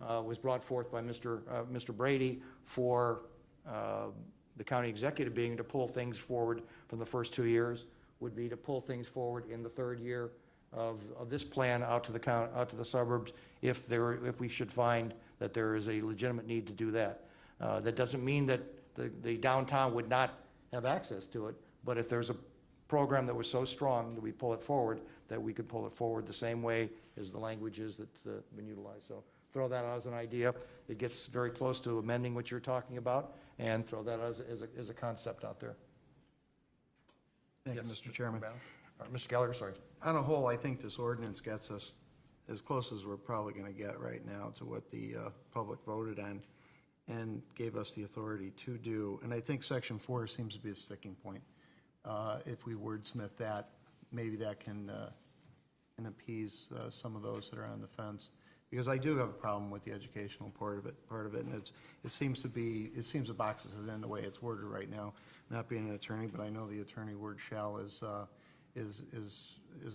was brought forth by Mr. Brady for the county executive being to pull things forward from the first 2 years, would be to pull things forward in the third year of this plan out to the suburbs, if we should find that there is a legitimate need to do that. That doesn't mean that the downtown would not have access to it, but if there's a program that was so strong that we pull it forward, that we could pull it forward the same way as the language is that's been utilized. So throw that out as an idea. It gets very close to amending what you're talking about, and throw that as a concept out there. Thank you, Mr. Chairman. Mr. Gallagher, sorry. On a whole, I think this ordinance gets us as close as we're probably going to get right now to what the public voted on and gave us the authority to do. And I think Section 4 seems to be a sticking point. If we wordsmith that, maybe that can appease some of those that are on the fence. Because I do have a problem with the educational part of it, and it seems the box is in the way it's worded right now. Not being an attorney, but I know the attorney word shall is a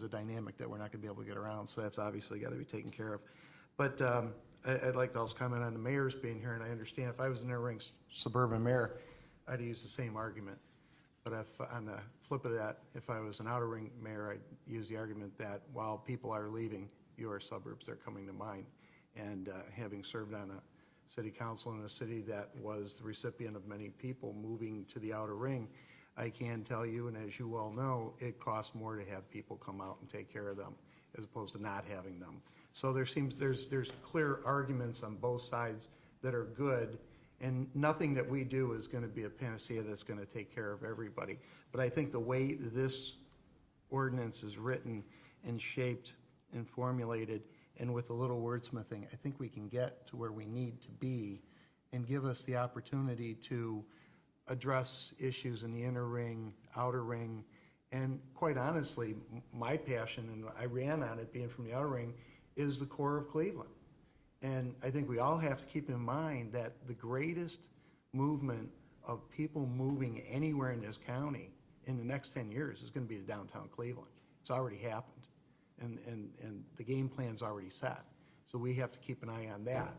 dynamic that we're not going to be able to get around. So that's obviously got to be taken care of. But I'd like to also comment on the mayor's being here, and I understand if I was an inner ring suburban mayor, I'd use the same argument. But if on the flip of that, if I was an outer ring mayor, I'd use the argument that while people are leaving, your suburbs are coming to mind. And having served on a city council in a city that was the recipient of many people moving to the outer ring, I can tell you, and as you well know, it costs more to have people come out and take care of them as opposed to not having them. So there's clear arguments on both sides that are good, and nothing that we do is going to be a panacea that's going to take care of everybody. But I think the way this ordinance is written and shaped and formulated, and with a little wordsmithing, I think we can get to where we need to be and give us the opportunity to address issues in the inner ring, outer ring, and quite honestly, my passion, and I ran on it being from the outer ring, is the core of Cleveland. And I think we all have to keep in mind that the greatest movement of people moving anywhere in this county in the next 10 years is going to be to downtown Cleveland. It's already happened. And the game plan's already set. So we have to keep an eye on that.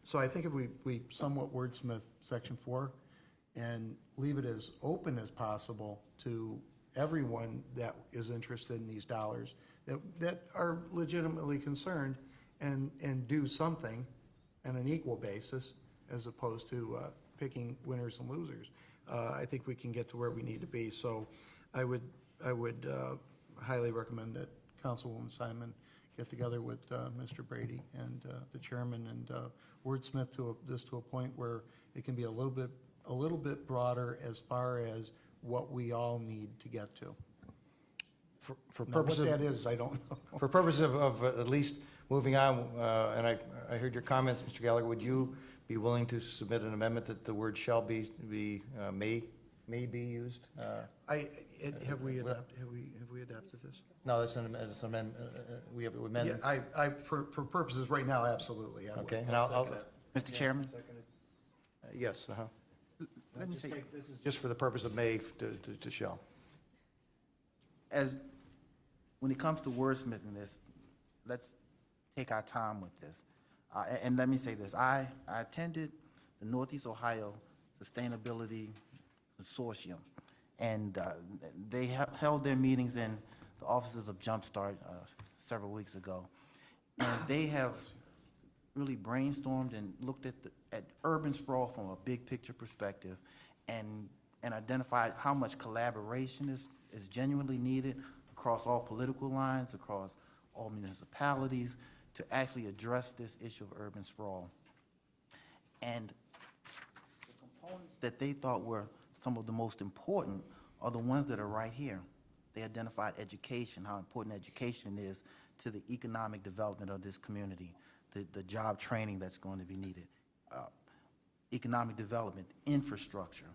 So I think if we somewhat wordsmith Section 4, and leave it as open as possible to everyone that is interested in these dollars, that are legitimately concerned, and do something on an equal basis as opposed to picking winners and losers. I think we can get to where we need to be. So I would highly recommend that Councilwoman Simon get together with Mr. Brady and the chairman and wordsmith this to a point where it can be a little bit broader as far as what we all need to get to. For Now, purposes what that is, I don't know. For purposes of at least moving on, and I heard your comments, Mr. Gallagher, would you be willing to submit an amendment that the word shall may be used? Have we adapted this? No, that's an amendment, we have amended. Yeah, for purposes right now, absolutely. I would. Okay, and I'll. Mr. Chairman? Yes, Let me say, This is just for the purpose of may to shall. when it comes to wordsmithing this, let's take our time with this. And let me say this, I attended the Northeast Ohio Sustainability Consortium, and they held their meetings in the offices of Jumpstart several weeks ago. And they have really brainstormed and looked at urban sprawl from a big picture perspective, and identified how much collaboration is genuinely needed across all political lines, across all municipalities, to actually address this issue of urban sprawl. And the components that they thought were some of the most important are the ones that are right here. They identified education, how important education is to the economic development of this community, the job training that's going to be needed, economic development, infrastructure,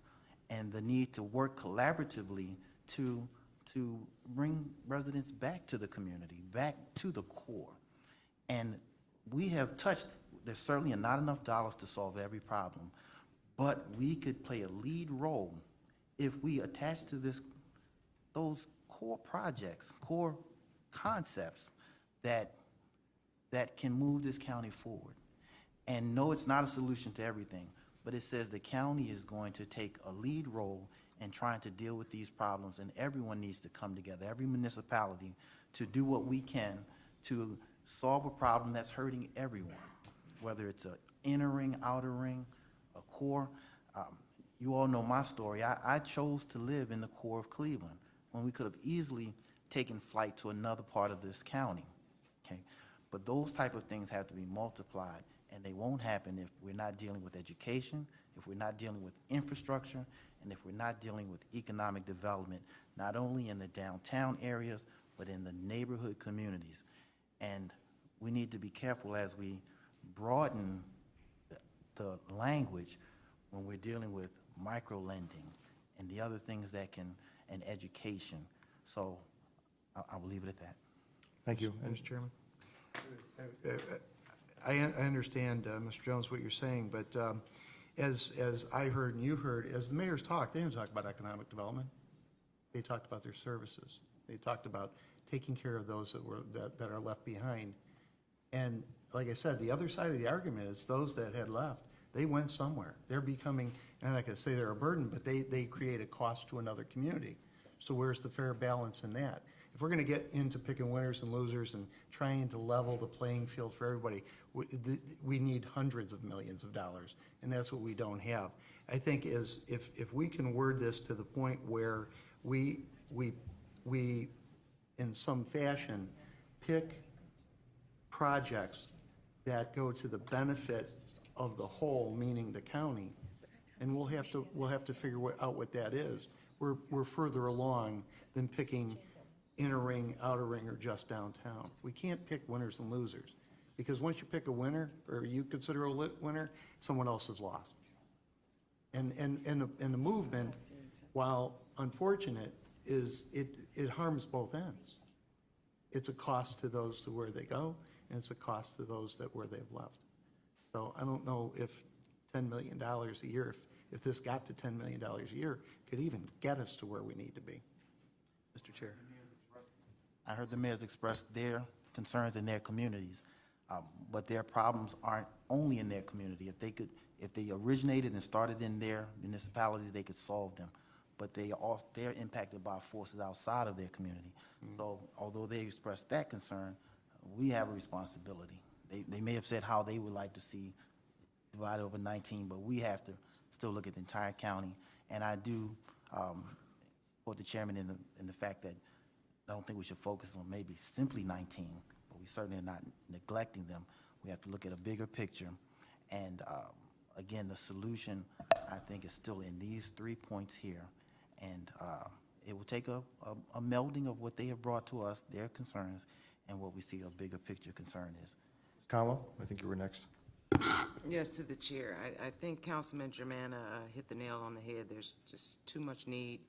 and the need to work collaboratively to bring residents back to the community, back to the core. And we have touched, there's certainly not enough dollars to solve every problem, but we could play a lead role if we attach to those core projects, core concepts that can move this county forward. And no, it's not a solution to everything, but it says the county is going to take a lead role in trying to deal with these problems, and everyone needs to come together, every municipality, to do what we can to solve a problem that's hurting everyone, whether it's an inner ring, outer ring, a core. You all know my story. I chose to live in the core of Cleveland when we could have easily taken flight to another part of this county, okay? But those type of things have to be multiplied, and they won't happen if we're not dealing with education, if we're not dealing with infrastructure, and if we're not dealing with economic development, not only in the downtown areas, but in the neighborhood communities. And we need to be careful as we broaden the language when we're dealing with micro-lending and the other things and education. So I will leave it at that. Thank you. Mr. Chairman? I understand, Mr. Jones, what you're saying, but as I heard and you heard, as the mayors talked, they didn't talk about economic development. They talked about their services. They talked about taking care of those that are left behind. And like I said, the other side of the argument is those that had left, they went somewhere. They're becoming, and I'm not going to say they're a burden, but they create a cost to another community. So where's the fair balance in that? If we're going to get into picking winners and losers and trying to level the playing field for everybody, we need hundreds of millions of dollars, and that's what we don't have. I think if we can word this to the point where we in some fashion pick projects that go to the benefit of the whole, meaning the county, and we'll have to figure out what that is. We're further along than picking inner ring, outer ring, or just downtown. We can't pick winners and losers, because once you pick a winner, or you consider a winner, someone else has lost. And the movement, while unfortunate, it harms both ends. It's a cost to those to where they go, and it's a cost to those where they've left. So I don't know if $10 million a year, if this got to $10 million a year, could even get us to where we need to be. Mr. Chair. I heard the mayors express their concerns in their communities. But their problems aren't only in their community. If they originated and started in their municipalities, they could solve them. But they're impacted by forces outside of their community. So although they expressed that concern, we have a responsibility. They may have said how they would like to see divided over 19, but we have to still look at the entire county. And I do support the chairman in the fact that I don't think we should focus on maybe simply 19, but we certainly are not neglecting them. We have to look at a bigger picture. And again, the solution, I think, is still in these 3 points here. And it will take a melding of what they have brought to us, their concerns, and what we see a bigger picture concern is. Conwell, I think you were next. Yes, to the chair. I think Councilman Germana hit the nail on the head. There's just too much need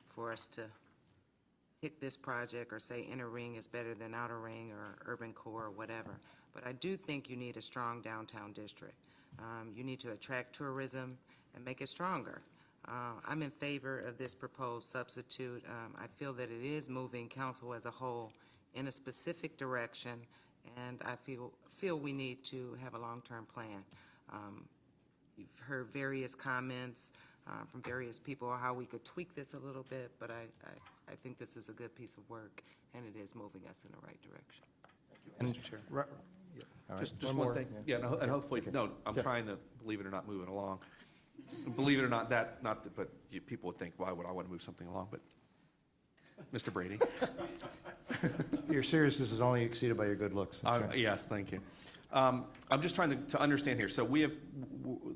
for us to pick this project or say inner ring is better than outer ring or urban core or whatever. But I do think you need a strong downtown district. You need to attract tourism and make it stronger. I'm in favor of this proposed substitute. I feel that it is moving council as a whole in a specific direction, and I feel we need to have a long-term plan. You've heard various comments from various people on how we could tweak this a little bit, but I think this is a good piece of work, and it is moving us in the right direction. Mr. Chair. All right, Just one thing. Yeah, and hopefully, no, I'm trying to, believe it or not, move it along. Believe it or not, but people would think, why would I want to move something along? But Mr. Brady. Your seriousness is only exceeded by your good looks. That's right. Yes, thank you. I'm just trying to understand here. So we have,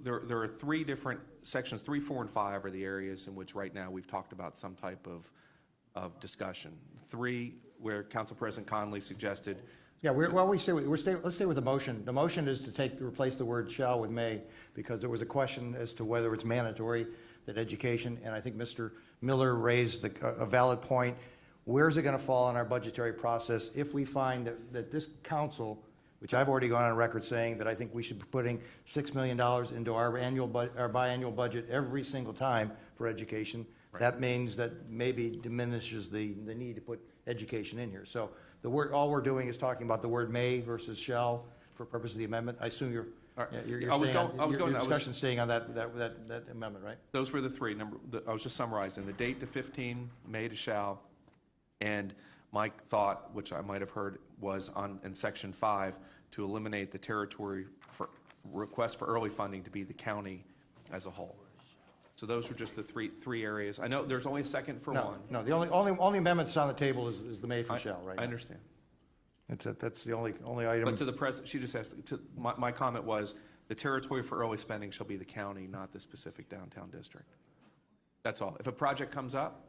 there are 3 different sections, 3, 4, and 5 are the areas in which right now we've talked about some type of discussion. 3, where Council President Conley suggested. Yeah, let's stay with the motion. The motion is to replace the word shall with may, because there was a question as to whether it's mandatory, that education, and I think Mr. Miller raised a valid point. Where's it going to fall in our budgetary process if we find that this council, which I've already gone on record saying that I think we should be putting $6 million into our biannual budget every single time for education. Right. That means that maybe diminishes the need to put education in here. So all we're doing is talking about the word may versus shall for purpose of the amendment. I assume your discussion staying on that amendment, right? Those were the 3. I was just summarizing the date to 15, may to shall, and my thought, which I might have heard, was in section 5 to eliminate the territory for request for early funding to be the county as a whole. So those were just the three areas. I know there's only a second for one. No, the only amendment that's on the table is the may for shall, right? I understand. That's the only item. But to the president, she just asked, my comment was, the territory for early spending shall be the county, not the specific downtown district. That's all. If a project comes up,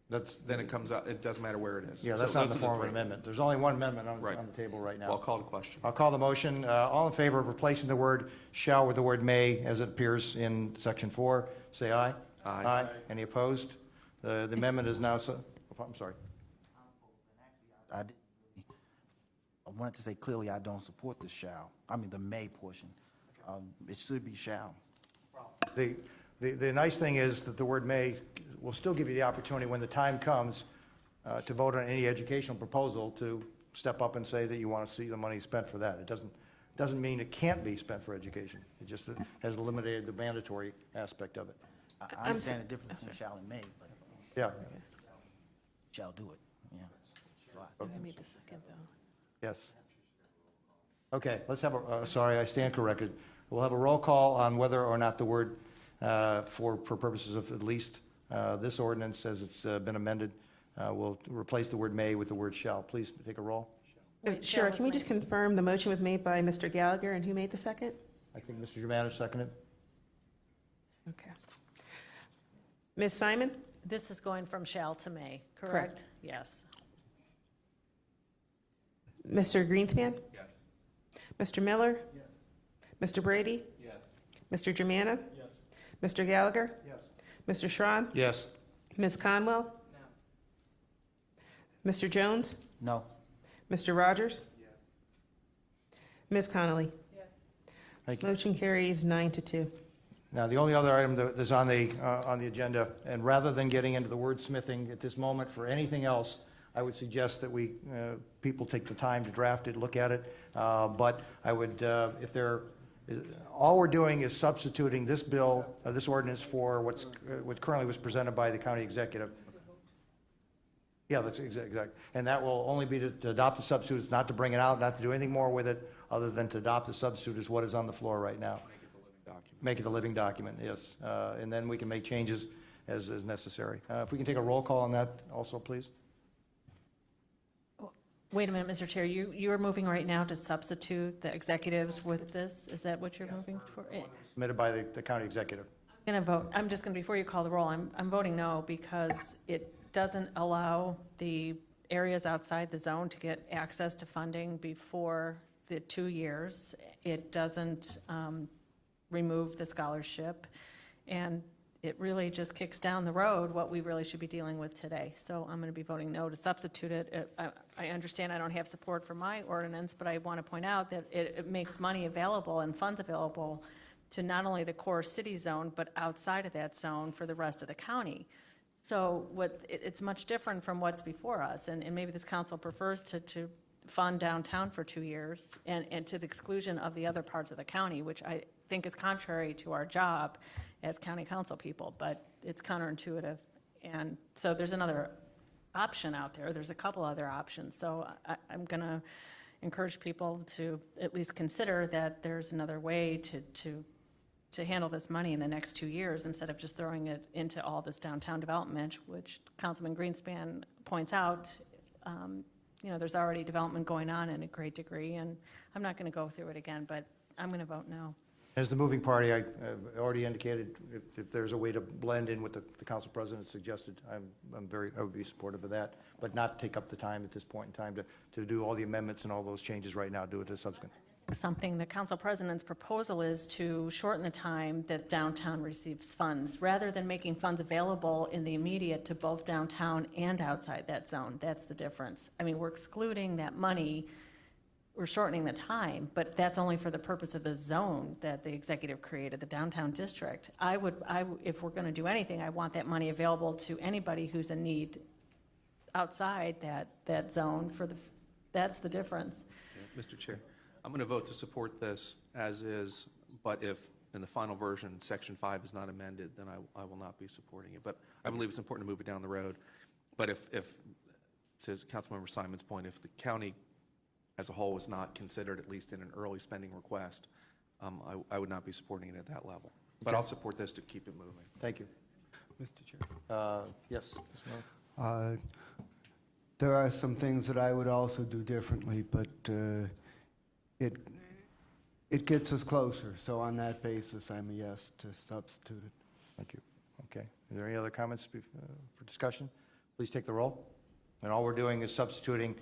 then it comes up. It doesn't matter where it is. Yeah, that's not in the form of an amendment. There's only one amendment on the table right now. Well, I'll call the question. I'll call the motion. All in favor of replacing the word shall with the word may as it appears in section 4, say aye. Aye. Any opposed? The amendment is now, I'm sorry. I wanted to say clearly I don't support the shall. I mean the may portion. It should be shall. The nice thing is that the word may will still give you the opportunity when the time comes to vote on any educational proposal to step up and say that you want to see the money spent for that. It doesn't mean it can't be spent for education. It just has eliminated the mandatory aspect of it. I understand the difference between shall and may, but yeah, shall do it. Yeah. Yes. Okay, let's have sorry, I stand corrected. We'll have a roll call on whether or not the word for purposes of at least this ordinance, as it's been amended, will replace the word may with the word shall. Please take a roll. Sure. Can we just confirm the motion was made by Mr. Gallagher, and who made the second? I think Mr. Germana seconded. Okay. Ms. Simon? This is going from shall to may, correct? Correct. Yes. Mr. Greenspan? Yes. Mr. Miller? Yes. Mr. Brady? Yes. Mr. Germana? Yes. Mr. Gallagher? Yes. Mr. Schron? Yes. Ms. Conwell? No. Mr. Jones? No. Mr. Rogers? Yes. Ms. Connolly? Yes. Thank you. Motion carries 9-2. Now, the only other item that is on the agenda, and rather than getting into the wordsmithing at this moment for anything else, I would suggest that people take the time to draft it, look at it. But I would, all we're doing is substituting this bill, this ordinance for what currently was presented by the county executive. Yeah, that's exactly. And that will only be to adopt the substitute. It's not to bring it out, not to do anything more with it, other than to adopt the substitute is what is on the floor right now. Make it a living document, yes. And then we can make changes as necessary. If we can take a roll call on that also, please. Wait a minute, Mr. Chair, you are moving right now to substitute the executives with this? Is that what you're moving for? Submitted by the county executive. I'm going to vote, I'm just going to, before you call the roll, I'm voting no because it doesn't allow the areas outside the zone to get access to funding before the 2 years. It doesn't remove the scholarship, and it really just kicks down the road what we really should be dealing with today. So I'm going to be voting no to substitute it. I understand I don't have support for my ordinance, but I want to point out that it makes money available and funds available to not only the core city zone, but outside of that zone for the rest of the county. So it's much different from what's before us, and maybe this council prefers to fund downtown for 2 years and to the exclusion of the other parts of the county, which I think is contrary to our job as county council people, but it's counterintuitive. And so there's another option out there. There's a couple other options. So I'm going to encourage people to at least consider that there's another way to handle this money in the next 2 years instead of just throwing it into all this downtown development, which Councilman Greenspan points out. There's already development going on in a great degree, and I'm not going to go through it again, but I'm going to vote no. As the moving party, I've already indicated if there's a way to blend in with the council president suggested, I would be supportive of that, but not take up the time at this point in time to do all the amendments and all those changes right now, do it as subsequent. Something, the council president's proposal is to shorten the time that downtown receives funds, rather than making funds available in the immediate to both downtown and outside that zone. That's the difference. I mean, we're excluding that money, we're shortening the time, but that's only for the purpose of the zone that the executive created, the downtown district. If we're going to do anything, I want that money available to anybody who's in need outside that zone. That's the difference. Yeah, Mr. Chair, I'm going to vote to support this as is, but if in the final version Section 5 is not amended, then I will not be supporting it. But I believe it's important to move it down the road. But if to Councilmember Simon's point, if the county as a whole was not considered, at least in an early spending request, I would not be supporting it at that level. But I'll support this to keep it moving. Thank you. Mr. Chair. Yes, Mr. Miller? There are some things that I would also do differently, but it gets us closer. So on that basis, I'm a yes to substitute it. Thank you. Okay. Are there any other comments for discussion? Please take the roll. And all we're doing is substituting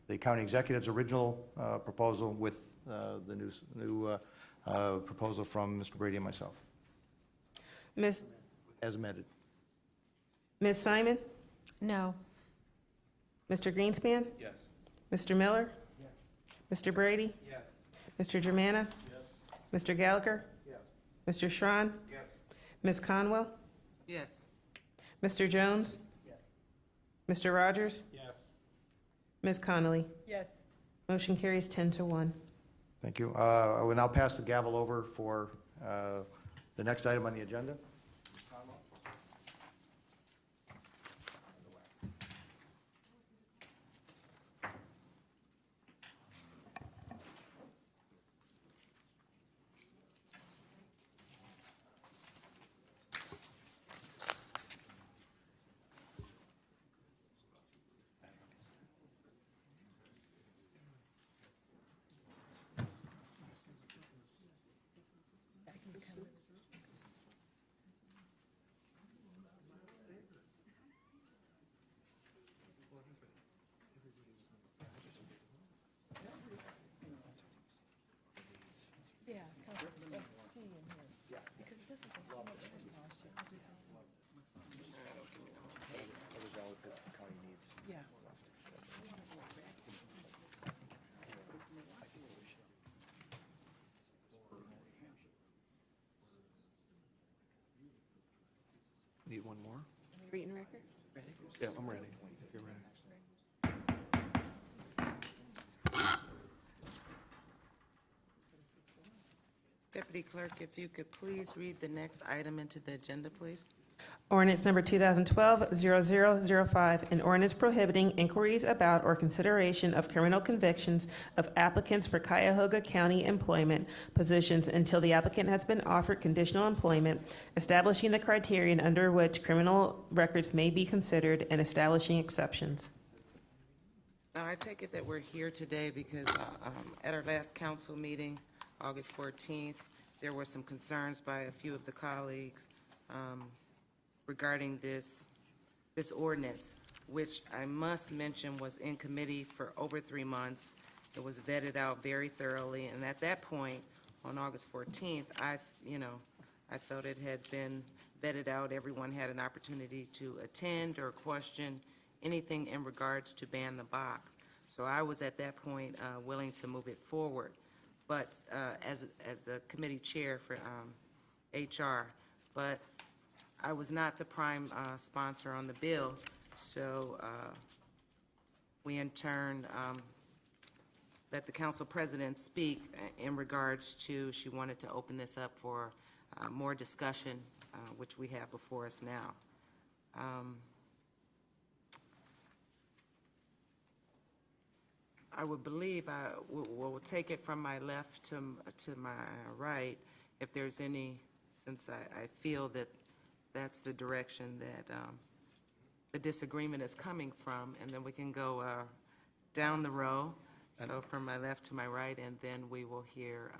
the county executive's original proposal with the new proposal from Mr. Brady and myself. Ms. As amended. Ms. Simon? No. Mr. Greenspan? Yes. Mr. Miller? Yes. Mr. Brady? Yes. Mr. Germana? Yes. Mr. Gallagher? Yes. Mr. Schron? Yes. Ms. Conwell? Yes. Mr. Jones? Yes. Mr. Rogers? Yes. Ms. Connolly? Yes. Motion carries 10-1. Thank you. I will now pass the gavel over for the next item on the agenda. Need one more? Reading record? Yeah, I'm ready. If you're ready. Deputy Clerk, if you could please read the next item into the agenda, please. Ordinance number 2012-0005, an ordinance prohibiting inquiries about or consideration of criminal convictions of applicants for Cuyahoga County employment positions until the applicant has been offered conditional employment, establishing the criterion under which criminal records may be considered, and establishing exceptions. Now, I take it that we're here today because at our last council meeting, August 14th, there were some concerns by a few of the colleagues regarding this ordinance, which I must mention was in committee for over 3 months. It was vetted out very thoroughly, and at that point, on August 14th, I felt it had been vetted out. Everyone had an opportunity to attend or question anything in regards to ban the box. So I was at that point willing to move it forward. But as the committee chair for HR, but I was not the prime sponsor on the bill, so we in turn let the council president speak in regards to, she wanted to open this up for more discussion, which we have before us now. I would believe we'll take it from my left to my right, if there's any, since I feel that that's the direction that the disagreement is coming from, and then we can go down the row. So from my left to my right, and then we will hear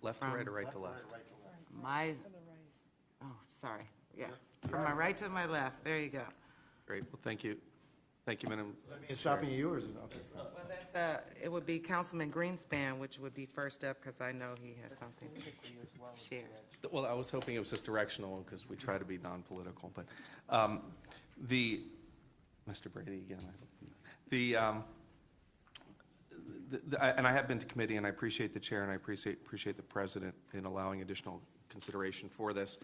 Left to right or right to left? Sorry, yeah, from my right to my left, there you go. Great, well, thank you. Thank you, Madam. Is stopping you, or is it, okay? Well, that's, it would be Councilman Greenspan, which would be first up, because I know he has something to share. Well, I was hoping it was just directional, because we try to be non-political, but Mr. Brady again. And I have been to committee, and I appreciate the chair, and I appreciate the president in allowing additional consideration for this.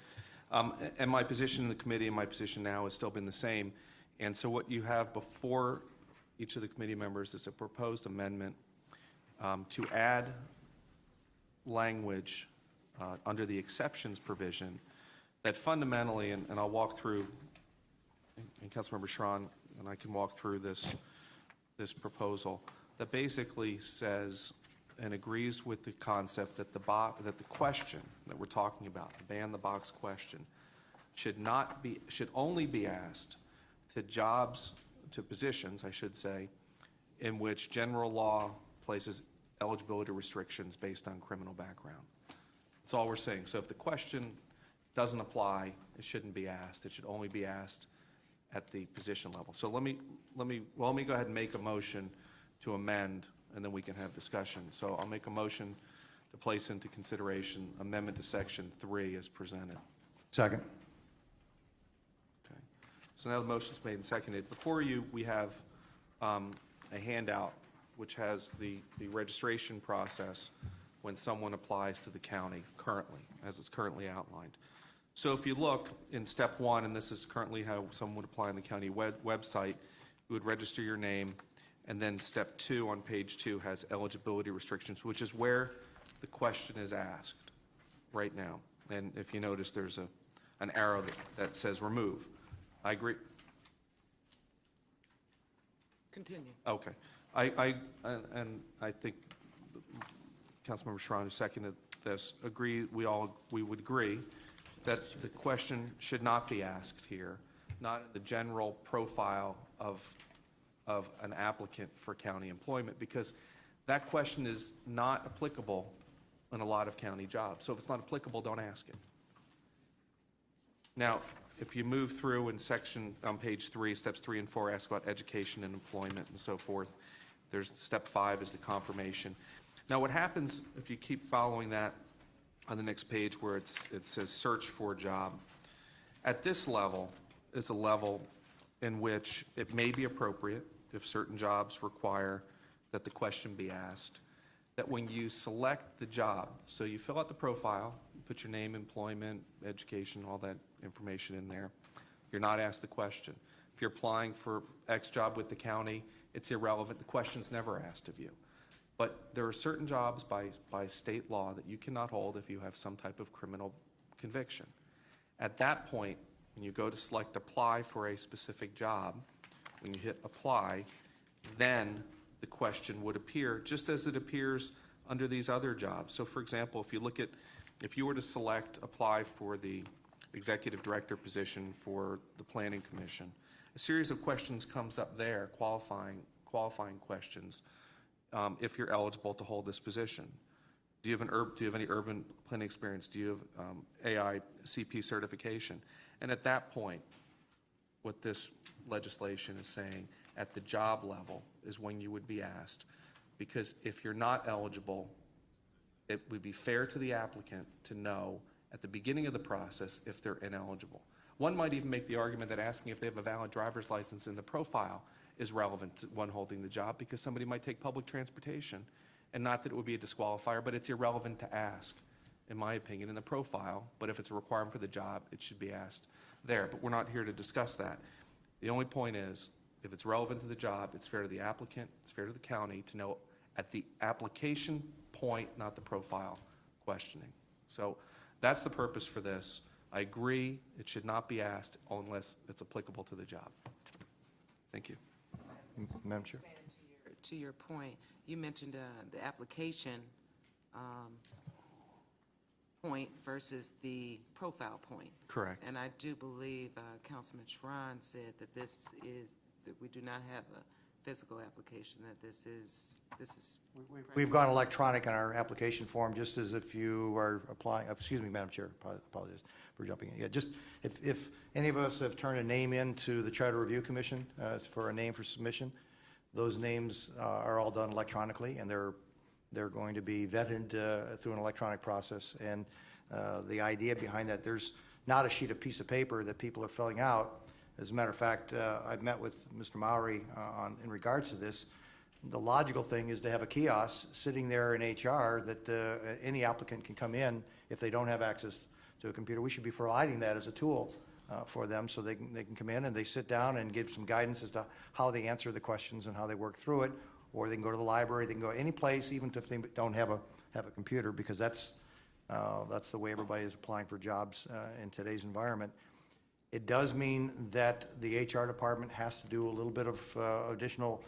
And my position in the committee and my position now has still been the same. And so what you have before each of the committee members is a proposed amendment to add language under the exceptions provision that fundamentally, and I'll walk through, and Councilmember Schron and I can walk through this proposal, that basically says and agrees with the concept that the question that we're talking about, the ban the box question, should only be asked to positions, I should say, in which general law places eligibility restrictions based on criminal background. That's all we're saying. So if the question doesn't apply, it shouldn't be asked. It should only be asked at the position level. So let me go ahead and make a motion to amend, and then we can have discussion. So I'll make a motion to place into consideration amendment to section 3 as presented. Second. So now the motion's made and seconded. Before you, we have a handout which has the registration process when someone applies to the county currently, as it's currently outlined. So if you look in step 1, and this is currently how someone would apply on the county website, you would register your name, and then step 2 on page 2 has eligibility restrictions, which is where the question is asked right now. And if you notice, there's an arrow that says remove. I agree. Continue. Okay. I think Councilmember Schron, who seconded this, we would agree that the question should not be asked here, not in the general profile of an applicant for county employment, because that question is not applicable in a lot of county jobs. So if it's not applicable, don't ask it. Now, if you move through in section on page 3, steps 3 and 4 ask about education and employment and so forth. There's step 5 is the confirmation. Now, what happens if you keep following that on the next page where it says search for a job? At this level is a level in which it may be appropriate if certain jobs require that the question be asked, that when you select the job, so you fill out the profile, you put your name, employment, education, all that information in there, you're not asked the question. If you're applying for X job with the county, it's irrelevant. The question's never asked of you. But there are certain jobs by state law that you cannot hold if you have some type of criminal conviction. At that point, when you go to select apply for a specific job, when you hit apply, then the question would appear just as it appears under these other jobs. So for example, if you were to select apply for the executive director position for the Planning Commission, a series of questions comes up there, qualifying questions, if you're eligible to hold this position. Do you have any urban planning experience? Do you have AICP certification? And at that point, what this legislation is saying at the job level is when you would be asked. Because if you're not eligible, it would be fair to the applicant to know at the beginning of the process if they're ineligible. One might even make the argument that asking if they have a valid driver's license in the profile is relevant to one holding the job, because somebody might take public transportation, and not that it would be a disqualifier, but it's irrelevant to ask, in my opinion, in the profile. But if it's a requirement for the job, it should be asked there. But we're not here to discuss that. The only point is, if it's relevant to the job, it's fair to the applicant, it's fair to the county to know at the application point, not the profile questioning. So that's the purpose for this. I agree it should not be asked unless it's applicable to the job. Thank you. Madam Chair. To your point, you mentioned the application point versus the profile point. Correct. And I do believe Councilman Schron said that that we do not have a physical application, that this is. We've gone electronic on our application form, just as if you are applying, excuse me, Madam Chair, apologize for jumping in. Yeah, just if any of us have turned a name into the Charter Review Commission for a name for submission, those names are all done electronically, and they're going to be vetted through an electronic process. And the idea behind that, there's not a sheet of piece of paper that people are filling out. As a matter of fact, I've met with Mr. Mowry in regards to this. The logical thing is to have a kiosk sitting there in HR that any applicant can come in if they don't have access to a computer. We should be providing that as a tool for them, so they can come in and they sit down and give some guidance as to how they answer the questions and how they work through it. Or they can go to the library, they can go any place, even if they don't have a computer, because that's the way everybody is applying for jobs in today's environment. It does mean that the HR department has to do a little bit of additional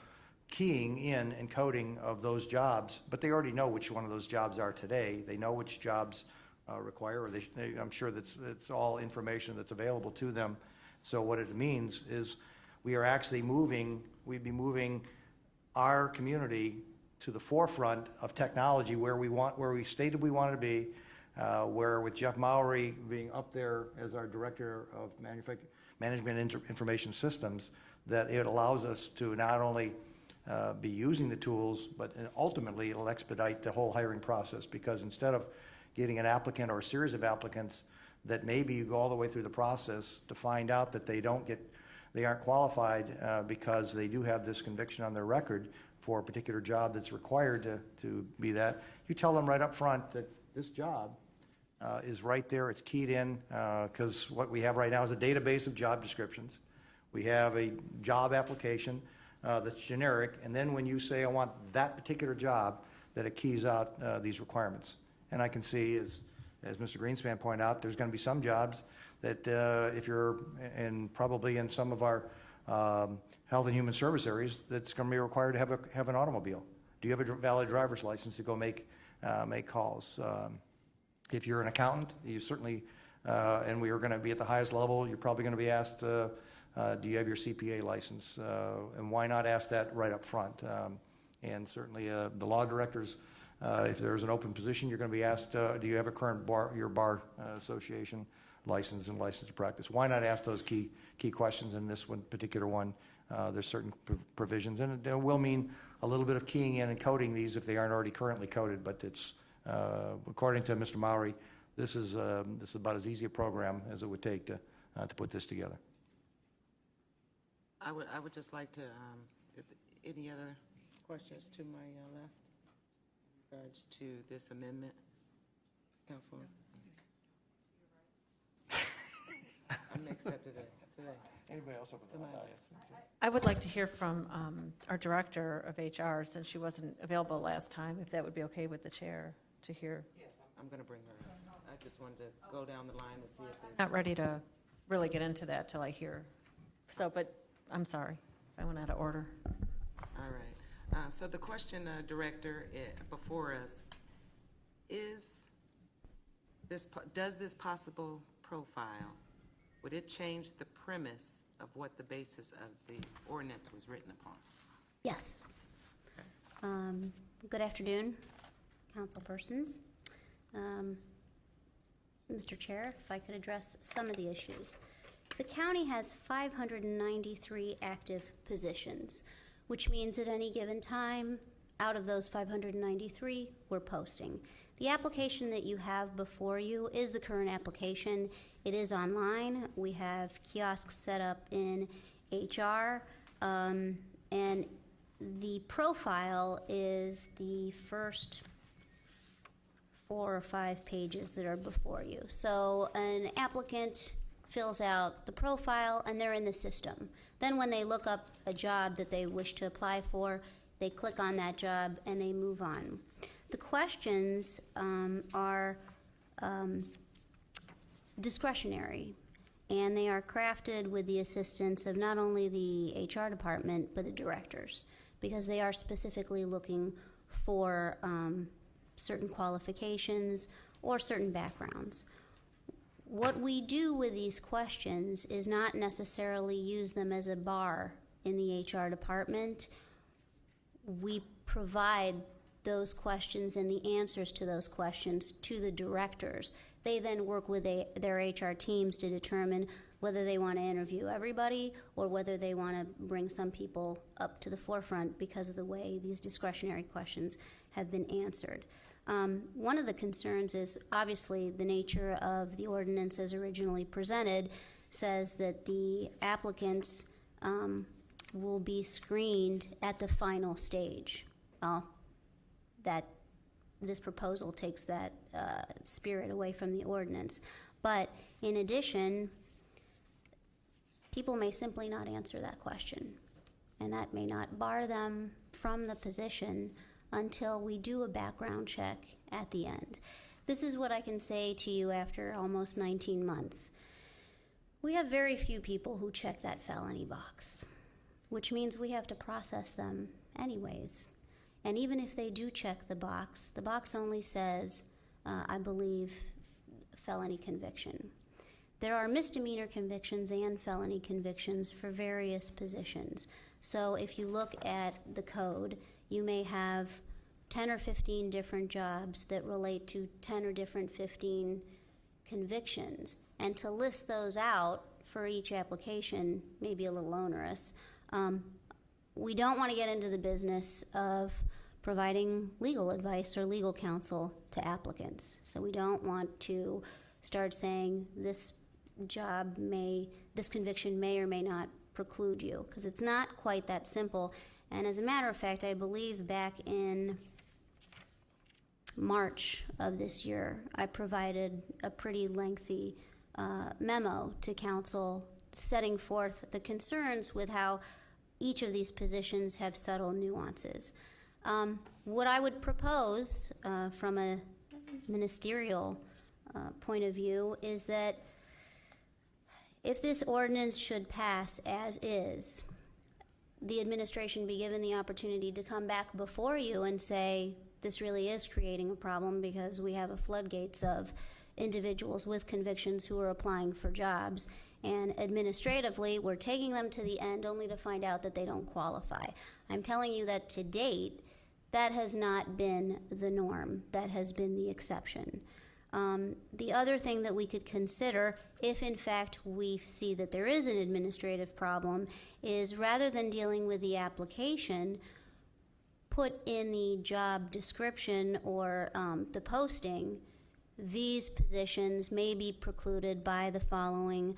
keying in and coding of those jobs, but they already know which one of those jobs are today. They know which jobs require, or I'm sure that's all information that's available to them. So what it means is we are actually we'd be moving our community to the forefront of technology where we stated we wanted to be, where with Jeff Mowry being up there as our Director of Management Information Systems, that it allows us to not only be using the tools, but ultimately it'll expedite the whole hiring process, because instead of getting an applicant or a series of applicants that maybe you go all the way through the process to find out that they aren't qualified because they do have this conviction on their record for a particular job that's required to be that, you tell them right up front that this job is right there, it's keyed in, because what we have right now is a database of job descriptions. We have a job application that's generic, and then when you say, I want that particular job, that it keys out these requirements. And I can see, as Mr. Greenspan pointed out, there's going to be some jobs that if you're probably in some of our health and human service areas, that's going to be required to have an automobile. Do you have a valid driver's license to go make calls? If you're an accountant, you certainly, and we are going to be at the highest level, you're probably going to be asked, do you have your CPA license? And why not ask that right up front? And certainly the law directors, if there's an open position, you're going to be asked, do you have a current bar association license and license to practice? Why not ask those key questions in this one particular one? There's certain provisions, and it will mean a little bit of keying in and coding these if they aren't already currently coded, but it's, according to Mr. Mowry, this is about as easy a program as it would take to put this together. I would just like to, is any other questions to my left in regards to this amendment, Councilwoman? Next step today. Anybody else over there? I would like to hear from our Director of HR, since she wasn't available last time, if that would be okay with the chair to hear. Yes, I'm going to bring her up. I just wanted to go down the line and see if there's... Not ready to really get into that till I hear. So, but I'm sorry, I went out of order. All right. So the question, Director, before us is, does this possible profile, would it change the premise of what the basis of the ordinance was written upon? Yes. Good afternoon, council persons. Mr. Chair, if I could address some of the issues. The county has 593 active positions, which means at any given time, out of those 593, we're posting. The application that you have before you is the current application. It is online. We have kiosks set up in HR, and the profile is the first 4 or 5 pages that are before you. So an applicant fills out the profile and they're in the system. Then when they look up a job that they wish to apply for, they click on that job and they move on. The questions are discretionary, and they are crafted with the assistance of not only the HR department, but the directors, because they are specifically looking for certain qualifications or certain backgrounds. What we do with these questions is not necessarily use them as a bar in the HR department. We provide those questions and the answers to those questions to the directors. They then work with their HR teams to determine whether they want to interview everybody or whether they want to bring some people up to the forefront because of the way these discretionary questions have been answered. One of the concerns is obviously the nature of the ordinance as originally presented says that the applicants will be screened at the final stage. That this proposal takes that spirit away from the ordinance. But in addition, people may simply not answer that question, and that may not bar them from the position until we do a background check at the end. This is what I can say to you after almost 19 months. We have very few people who check that felony box, which means we have to process them anyways. And even if they do check the box only says, I believe, felony conviction. There are misdemeanor convictions and felony convictions for various positions. So if you look at the code, you may have 10 or 15 different jobs that relate to 10 or different 15 convictions. And to list those out for each application may be a little onerous. We don't want to get into the business of providing legal advice or legal counsel to applicants. So we don't want to start saying this conviction may or may not preclude you, because it's not quite that simple. And as a matter of fact, I believe back in March of this year, I provided a pretty lengthy memo to council setting forth the concerns with how each of these positions have subtle nuances. What I would propose from a ministerial point of view is that if this ordinance should pass as is, the administration be given the opportunity to come back before you and say, this really is creating a problem because we have a floodgates of individuals with convictions who are applying for jobs, and administratively we're taking them to the end only to find out that they don't qualify. I'm telling you that to date, that has not been the norm. That has been the exception. The other thing that we could consider, if in fact we see that there is an administrative problem, is rather than dealing with the application, put in the job description or the posting, these positions may be precluded by the following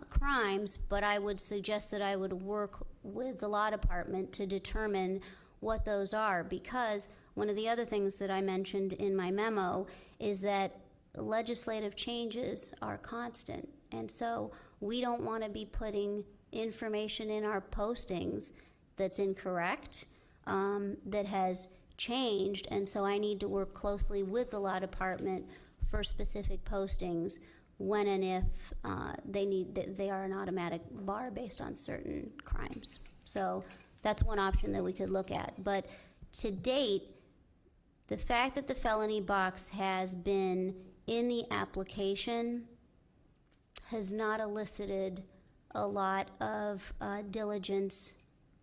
crimes, but I would suggest that I would work with the law department to determine what those are, because one of the other things that I mentioned in my memo is that legislative changes are constant. And so We don't want to be putting information in our postings that's incorrect, that has changed, and so I need to work closely with the law department for specific postings when and if they are an automatic bar based on certain crimes. So that's one option that we could look at. But to date, the fact that the felony box has been in the application has not elicited a lot of diligence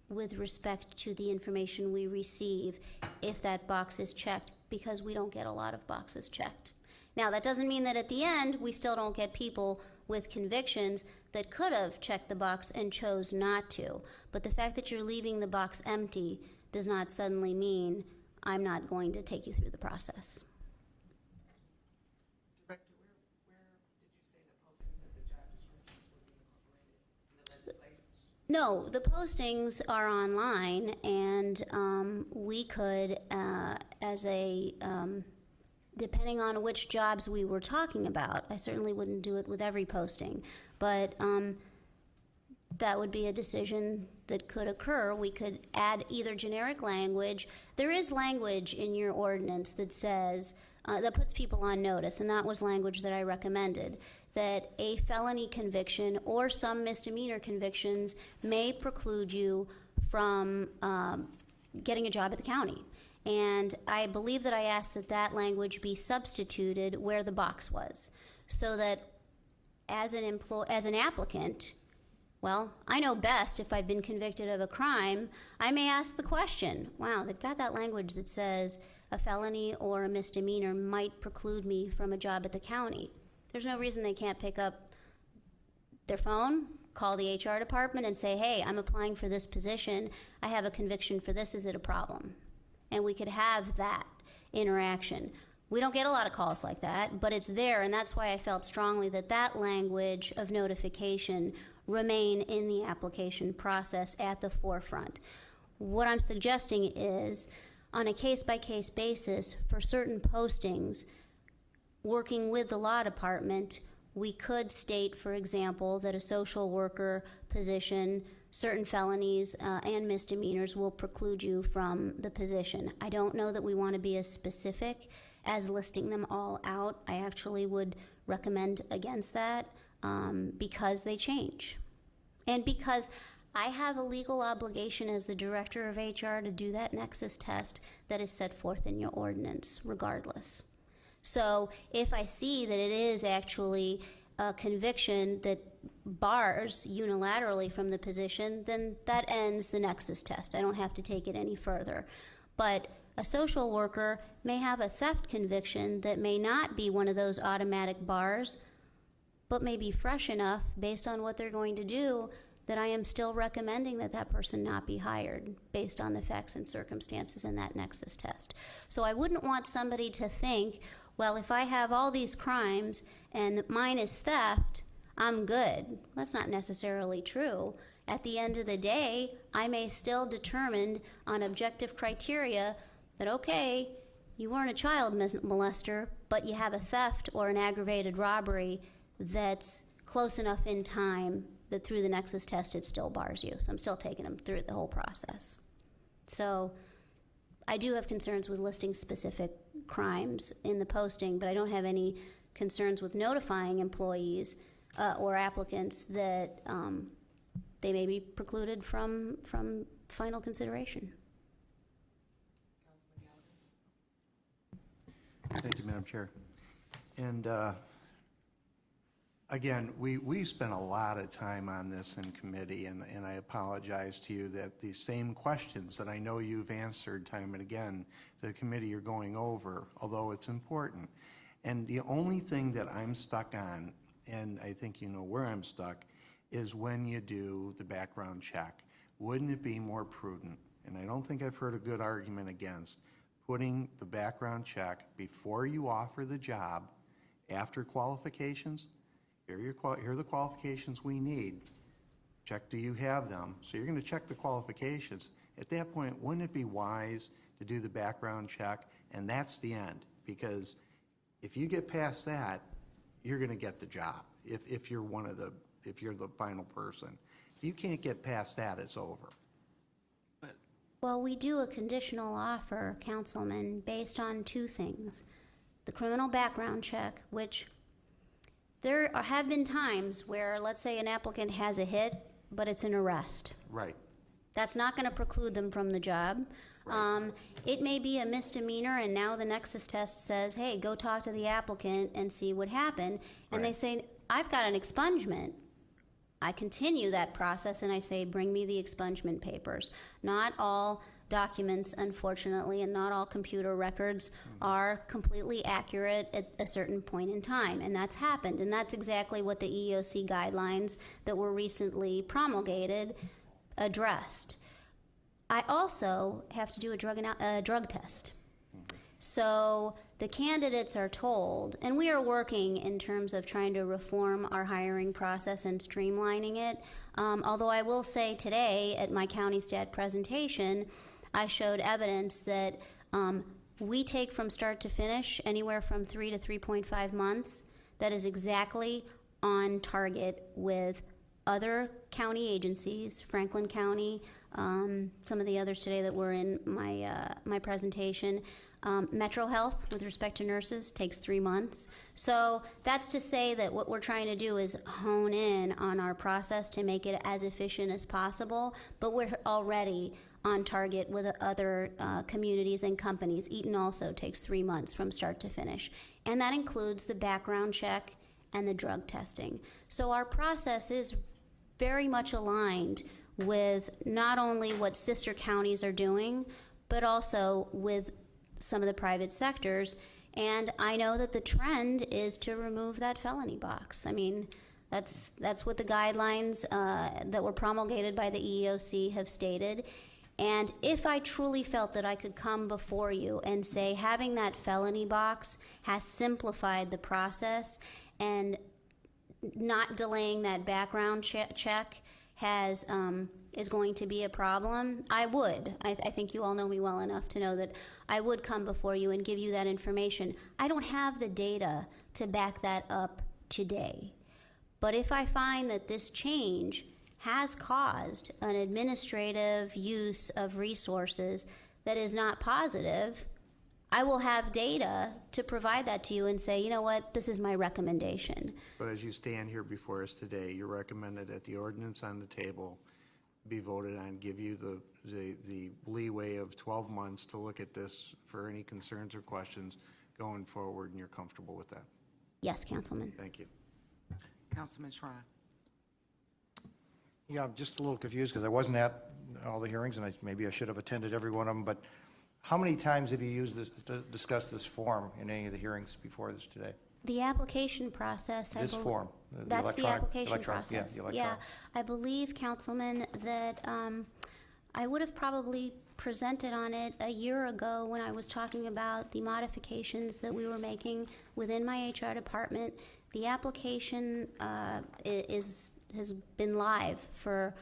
with respect to the information we receive if that box is checked, because we don't get a lot of boxes checked. Now, that doesn't mean that at the end we still don't get people with convictions that could have checked the box and chose not to. But the fact that you're leaving the box empty does not suddenly mean I'm not going to take you through the process. No, the postings are online, and we could, depending on which jobs we were talking about, I certainly wouldn't do it with every posting, but that would be a decision that could occur. We could add either generic language. There is language in your ordinance that says, that puts people on notice, and that was language that I recommended, that a felony conviction or some misdemeanor convictions may preclude you from getting a job at the county. And I believe that I asked that that language be substituted where the box was, so that as an applicant, well, I know best if I've been convicted of a crime. I may ask the question, wow, they've got that language that says a felony or a misdemeanor might preclude me from a job at the county. There's no reason they can't pick up their phone, call the HR department and say, hey, I'm applying for this position. I have a conviction for this. Is it a problem? And we could have that interaction. We don't get a lot of calls like that, but it's there, and that's why I felt strongly that that language of notification remain in the application process at the forefront. What I'm suggesting is, on a case-by-case basis, for certain postings, working with the law department, we could state, for example, that a social worker position, certain felonies and misdemeanors will preclude you from the position. I don't know that we want to be as specific as listing them all out. I actually would recommend against that because they change. And because I have a legal obligation as the director of HR to do that nexus test that is set forth in your ordinance, regardless. So if I see that it is actually a conviction that bars unilaterally from the position, then that ends the nexus test. I don't have to take it any further. But a social worker may have a theft conviction that may not be one of those automatic bars, but may be fresh enough based on what they're going to do that I am still recommending that that person not be hired based on the facts and circumstances in that nexus test. So I wouldn't want somebody to think, well, if I have all these crimes and mine is theft, I'm good. That's not necessarily true. At the end of the day, I may still determine on objective criteria that, okay, you weren't a child molester, but you have a theft or an aggravated robbery that's close enough in time that through the nexus test it still bars you. So I'm still taking them through the whole process. So I do have concerns with listing specific crimes in the posting, but I don't have any concerns with notifying employees or applicants that they may be precluded from final consideration. Thank you, Madam Chair. And again, we spent a lot of time on this in committee, and I apologize to you that these same questions that I know you've answered time and again, the committee you're going over, although it's important. And the only thing that I'm stuck on, and I think you know where I'm stuck, is when you do the background check. Wouldn't it be more prudent, and I don't think I've heard a good argument against, putting the background check before you offer the job, after qualifications? Here are the qualifications we need. Check, do you have them? So you're going to check the qualifications. At that point, wouldn't it be wise to do the background check? And that's the end, because if you get past that, you're going to get the job if you're one of the if you're the final person. If you can't get past that, it's over. Well, we do a conditional offer, Councilman, based on two things. The criminal background check, which there have been times where, let's say, an applicant has a hit, but it's an arrest. Right. That's not going to preclude them from the job. It may be a misdemeanor, and now the nexus test says, hey, go talk to the applicant and see what happened. And they say, I've got an expungement. I continue that process, and I say, bring me the expungement papers. Not all documents, unfortunately, and not all computer records are completely accurate at a certain point in time, and that's happened. And that's exactly what the EEOC guidelines that were recently promulgated addressed. I also have to do a drug test. So the candidates are told, and we are working in terms of trying to reform our hiring process and streamlining it. Although I will say today at my county stat presentation, I showed evidence that we take from start to finish anywhere from 3 to 3.5 months. That is exactly on target with other county agencies, Franklin County, some of the others today that were in my presentation. Metro Health, with respect to nurses, takes 3 months. So that's to say that what we're trying to do is hone in on our process to make it as efficient as possible, but we're already on target with other communities and companies. Eaton also takes 3 months from start to finish, and that includes the background check and the drug testing. So our process is very much aligned with not only what sister counties are doing, but also with some of the private sectors. And I know that the trend is to remove that felony box. I mean, that's what the guidelines that were promulgated by the EEOC have stated. And if I truly felt that I could come before you and say having that felony box has simplified the process and not delaying that background check is going to be a problem, I would. I think you all know me well enough to know that I would come before you and give you that information. I don't have the data to back that up today. But if I find that this change has caused an administrative use of resources that is not positive, I will have data to provide that to you and say, you know what, this is my recommendation. But as you stand here before us today, you recommended that the ordinance on the table be voted on, give you the leeway of 12 months to look at this for any concerns or questions going forward, and you're comfortable with that? Yes, Councilman. Thank you. Councilman Shrine. Yeah, I'm just a little confused because I wasn't at all the hearings, and maybe I should have attended every one of them, but how many times have you used this, to discuss this form in any of the hearings before this today? The application process. This form? That's the application process. process. Yeah, the Yeah, electronic. I believe, Councilman, that I would have probably presented on it a year ago when I was talking about the modifications that we were making within my HR department. The application has been live for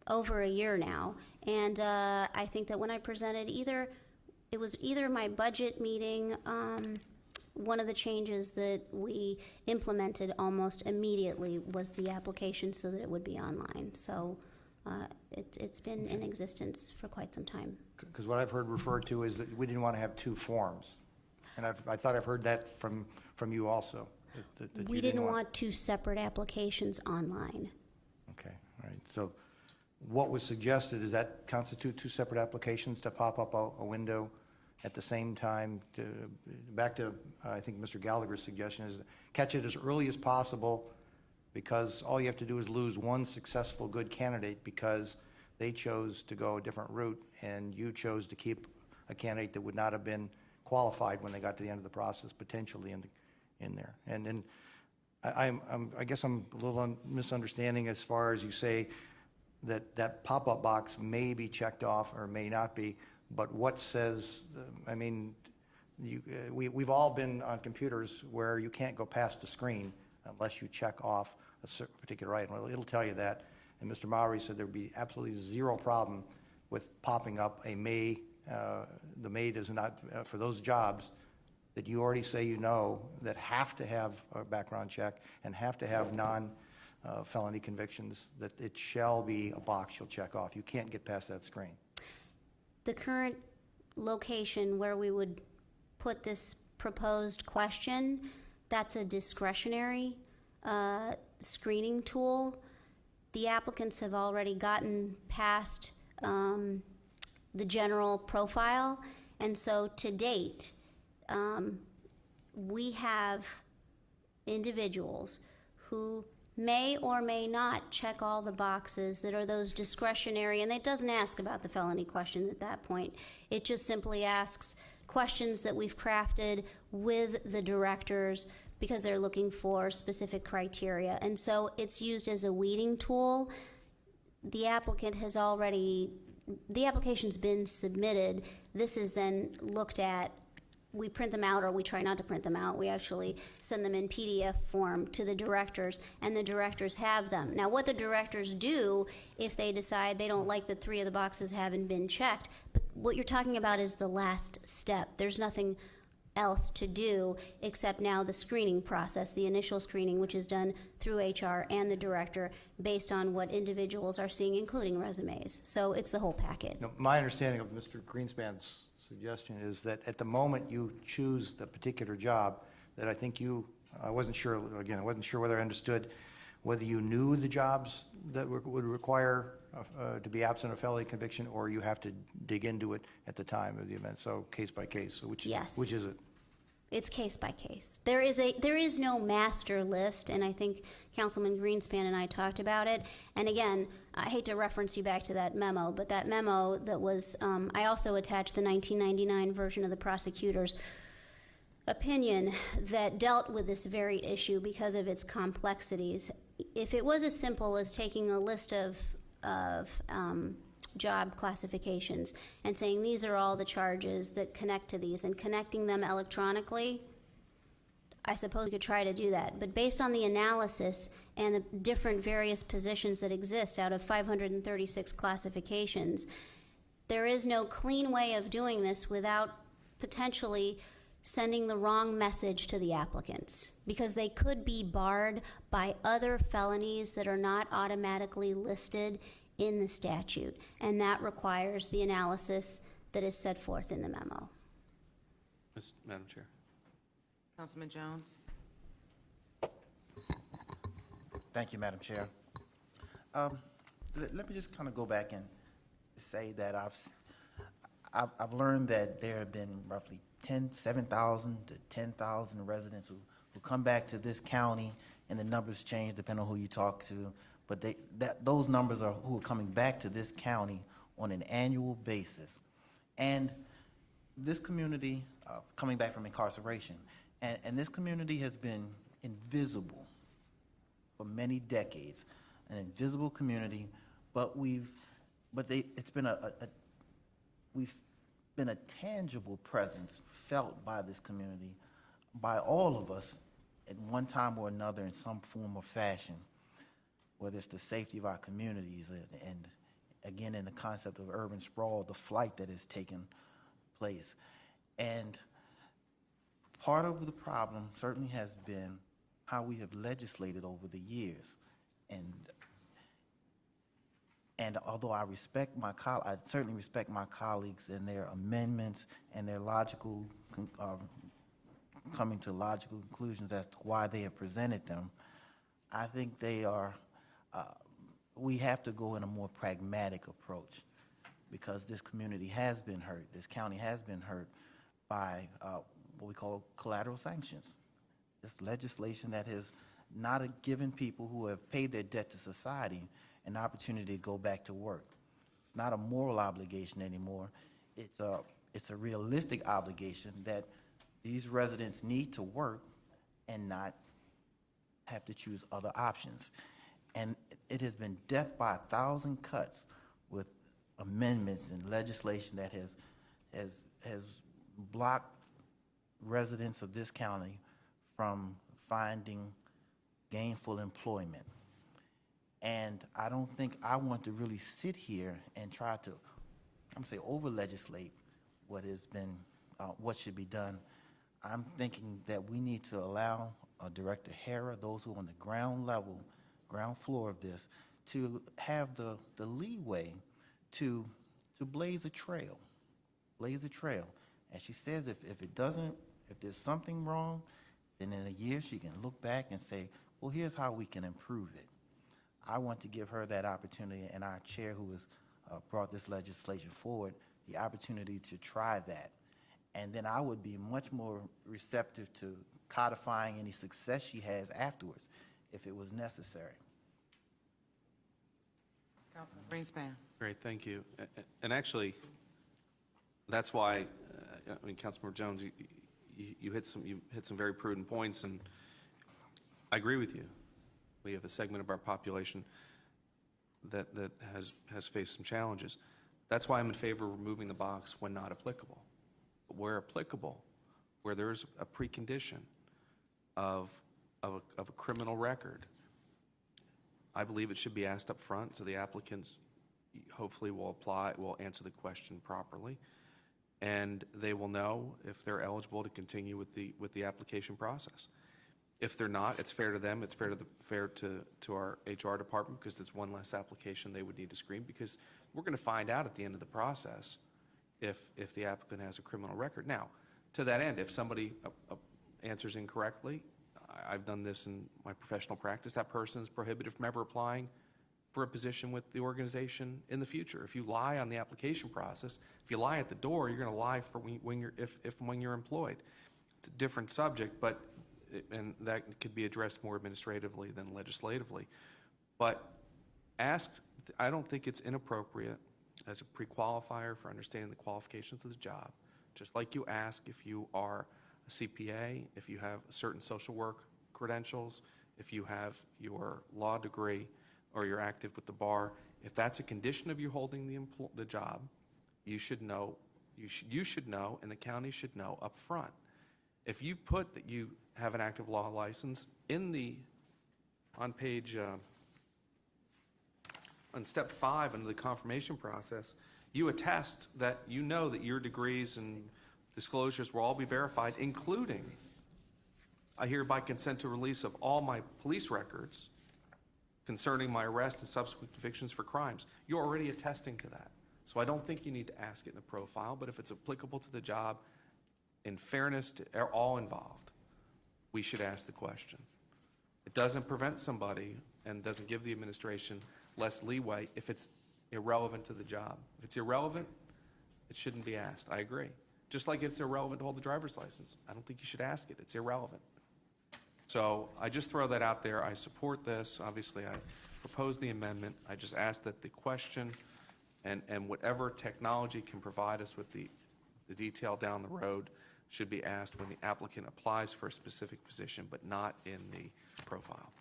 over a year now, and I think that when I presented it was either my budget meeting, one of the changes that we implemented almost immediately was the application so that it would be online. So it's been in existence for quite some time. Because what I've heard referred to is that we didn't want to have two forms. And I thought I've heard that from you also. That We you didn't want two separate applications online. Okay, all right. So what was suggested, does that constitute two separate applications to pop up a window at the same time? Back to, I think, Mr. Gallagher's suggestion is catch it as early as possible, because all you have to do is lose one successful good candidate because they chose to go a different route and you chose to keep a candidate that would not have been qualified when they got to the end of the process, potentially in there. And then I guess I'm a little misunderstanding as far as you say that pop-up box may be checked off or may not be, but what says, I mean, we've all been on computers where you can't go past the screen unless you check off a certain particular item. Well, it'll tell you that. And Mr. Mowry said there'd be absolutely zero problem with popping up a may. The may does not, for those jobs that you already say you know that have to have a background check and have to have felony convictions, that it shall be a box you'll check off. You can't get past that screen. The current location where we would put this proposed question, that's a discretionary screening tool. The applicants have already gotten past the general profile, and so to date, we have individuals who may or may not check all the boxes that are those discretionary, and it doesn't ask about the felony question at that point. It just simply asks questions that we've crafted with the directors because they're looking for specific criteria. And so it's used as a weeding tool. The application's been submitted. This is then looked at. We print them out, or we try not to print them out. We actually send them in PDF form to the directors, and the directors have them. Now, what the directors do if they decide they don't like that 3 of the boxes haven't been checked, but what you're talking about is the last step. There's nothing else to do except now the screening process, the initial screening, which is done through HR and the director based on what individuals are seeing, including resumes. So it's the whole packet. Now, my understanding of Mr. Greenspan's suggestion is that at the moment you choose the particular job, that I think I wasn't sure whether I understood whether you knew the jobs that would require to be absent of felony conviction, or you have to dig into it at the time of the event. So case by case. So which is it? It's case by case. There is no master list, and I think Councilman Greenspan and I talked about it. And again, I hate to reference you back to that memo, but that memo that was, I also attached the 1999 version of the prosecutor's opinion that dealt with this very issue because of its complexities. If it was as simple as taking a list of job classifications and saying these are all the charges that connect to these and connecting them electronically, I suppose we could try to do that. But based on the analysis and the different various positions that exist out of 536 classifications, there is no clean way of doing this without potentially sending the wrong message to the applicants, because they could be barred by other felonies that are not automatically listed in the statute, and that requires the analysis that is set forth in the memo. Madam Chair. Councilman Jones? Thank you, Madam Chair. Let me just kind of go back and say that I've learned that there have been roughly 7,000 to 10,000 residents who come back to this county, and the numbers change depending on who you talk to. But those numbers are who are coming back to this county on an annual basis. And this community, coming back from incarceration, and this community has been invisible for many decades, an invisible community, but we've been a tangible presence felt by this community, by all of us at one time or another in some form or fashion, whether it's the safety of our communities and again, in the concept of urban sprawl, the flight that has taken place. And part of the problem certainly has been how we have legislated over the years. And although I certainly respect my colleagues and their amendments and their logical, coming to logical conclusions as to why they have presented them, I think we have to go in a more pragmatic approach, because this community has been hurt, this county has been hurt by what we call collateral sanctions. This legislation that has not given people who have paid their debt to society an opportunity to go back to work. It's not a moral obligation anymore. It's a realistic obligation that these residents need to work and not have to choose other options. And it has been death by 1,000 cuts with amendments and legislation that has blocked residents of this county from finding gainful employment. And I don't think I want to really sit here and try to, over-legislate what has been, what should be done. I'm thinking that we need to allow Director Hara, those who are on the ground level, ground floor of this, to have the leeway to blaze a trail. Blaze a trail. And she says if there's something wrong, then in a year she can look back and say, well, here's how we can improve it. I want to give her that opportunity, and our chair who has brought this legislation forward, the opportunity to try that. And then I would be much more receptive to codifying any success she has afterwards, if it was necessary. Councilman Greenspan. Great, thank you. And actually, that's why, I mean, Councilmember Jones, you hit some very prudent points, and I agree with you. We have a segment of our population that has faced some challenges. That's why I'm in favor of removing the box when not applicable. But where applicable, where there's a precondition of a criminal record, I believe it should be asked up front, so the applicants hopefully will answer the question properly, and they will know if they're eligible to continue with the application process. If they're not, it's fair to them. It's fair to our HR department, because it's one less application they would need to screen, because we're going to find out at the end of the process if the applicant has a criminal record. Now, to that end, if somebody answers incorrectly, I've done this in my professional practice, that person is prohibited from ever applying for a position with the organization in the future. If you lie on the application process, if you lie at the door, you're going to lie for when you're employed. It's a different subject, but and that could be addressed more administratively than legislatively. But I don't think it's inappropriate as a pre-qualifier for understanding the qualifications of the job, just like you ask if you are a CPA, if you have certain social work credentials, if you have your law degree, or you're active with the bar. If that's a condition of you holding the job, you should know, you should know, and the county should know up front. If you put that you have an active law license on step 5 under the confirmation process, you attest that you know that your degrees and disclosures will all be verified, including I hereby consent to release of all my police records concerning my arrest and subsequent convictions for crimes. You're already attesting to that. So I don't think you need to ask it in a profile, but if it's applicable to the job, in fairness to all involved, we should ask the question. It doesn't prevent somebody and doesn't give the administration less leeway if it's irrelevant to the job. If it's irrelevant, it shouldn't be asked. I agree. Just like it's irrelevant to hold a driver's license. I don't think you should ask it. It's irrelevant. So I just throw that out there. I support this. Obviously, I propose the amendment. I just ask that the question and whatever technology can provide us with the detail down the road should be asked when the applicant applies for a specific position, but not in the profile.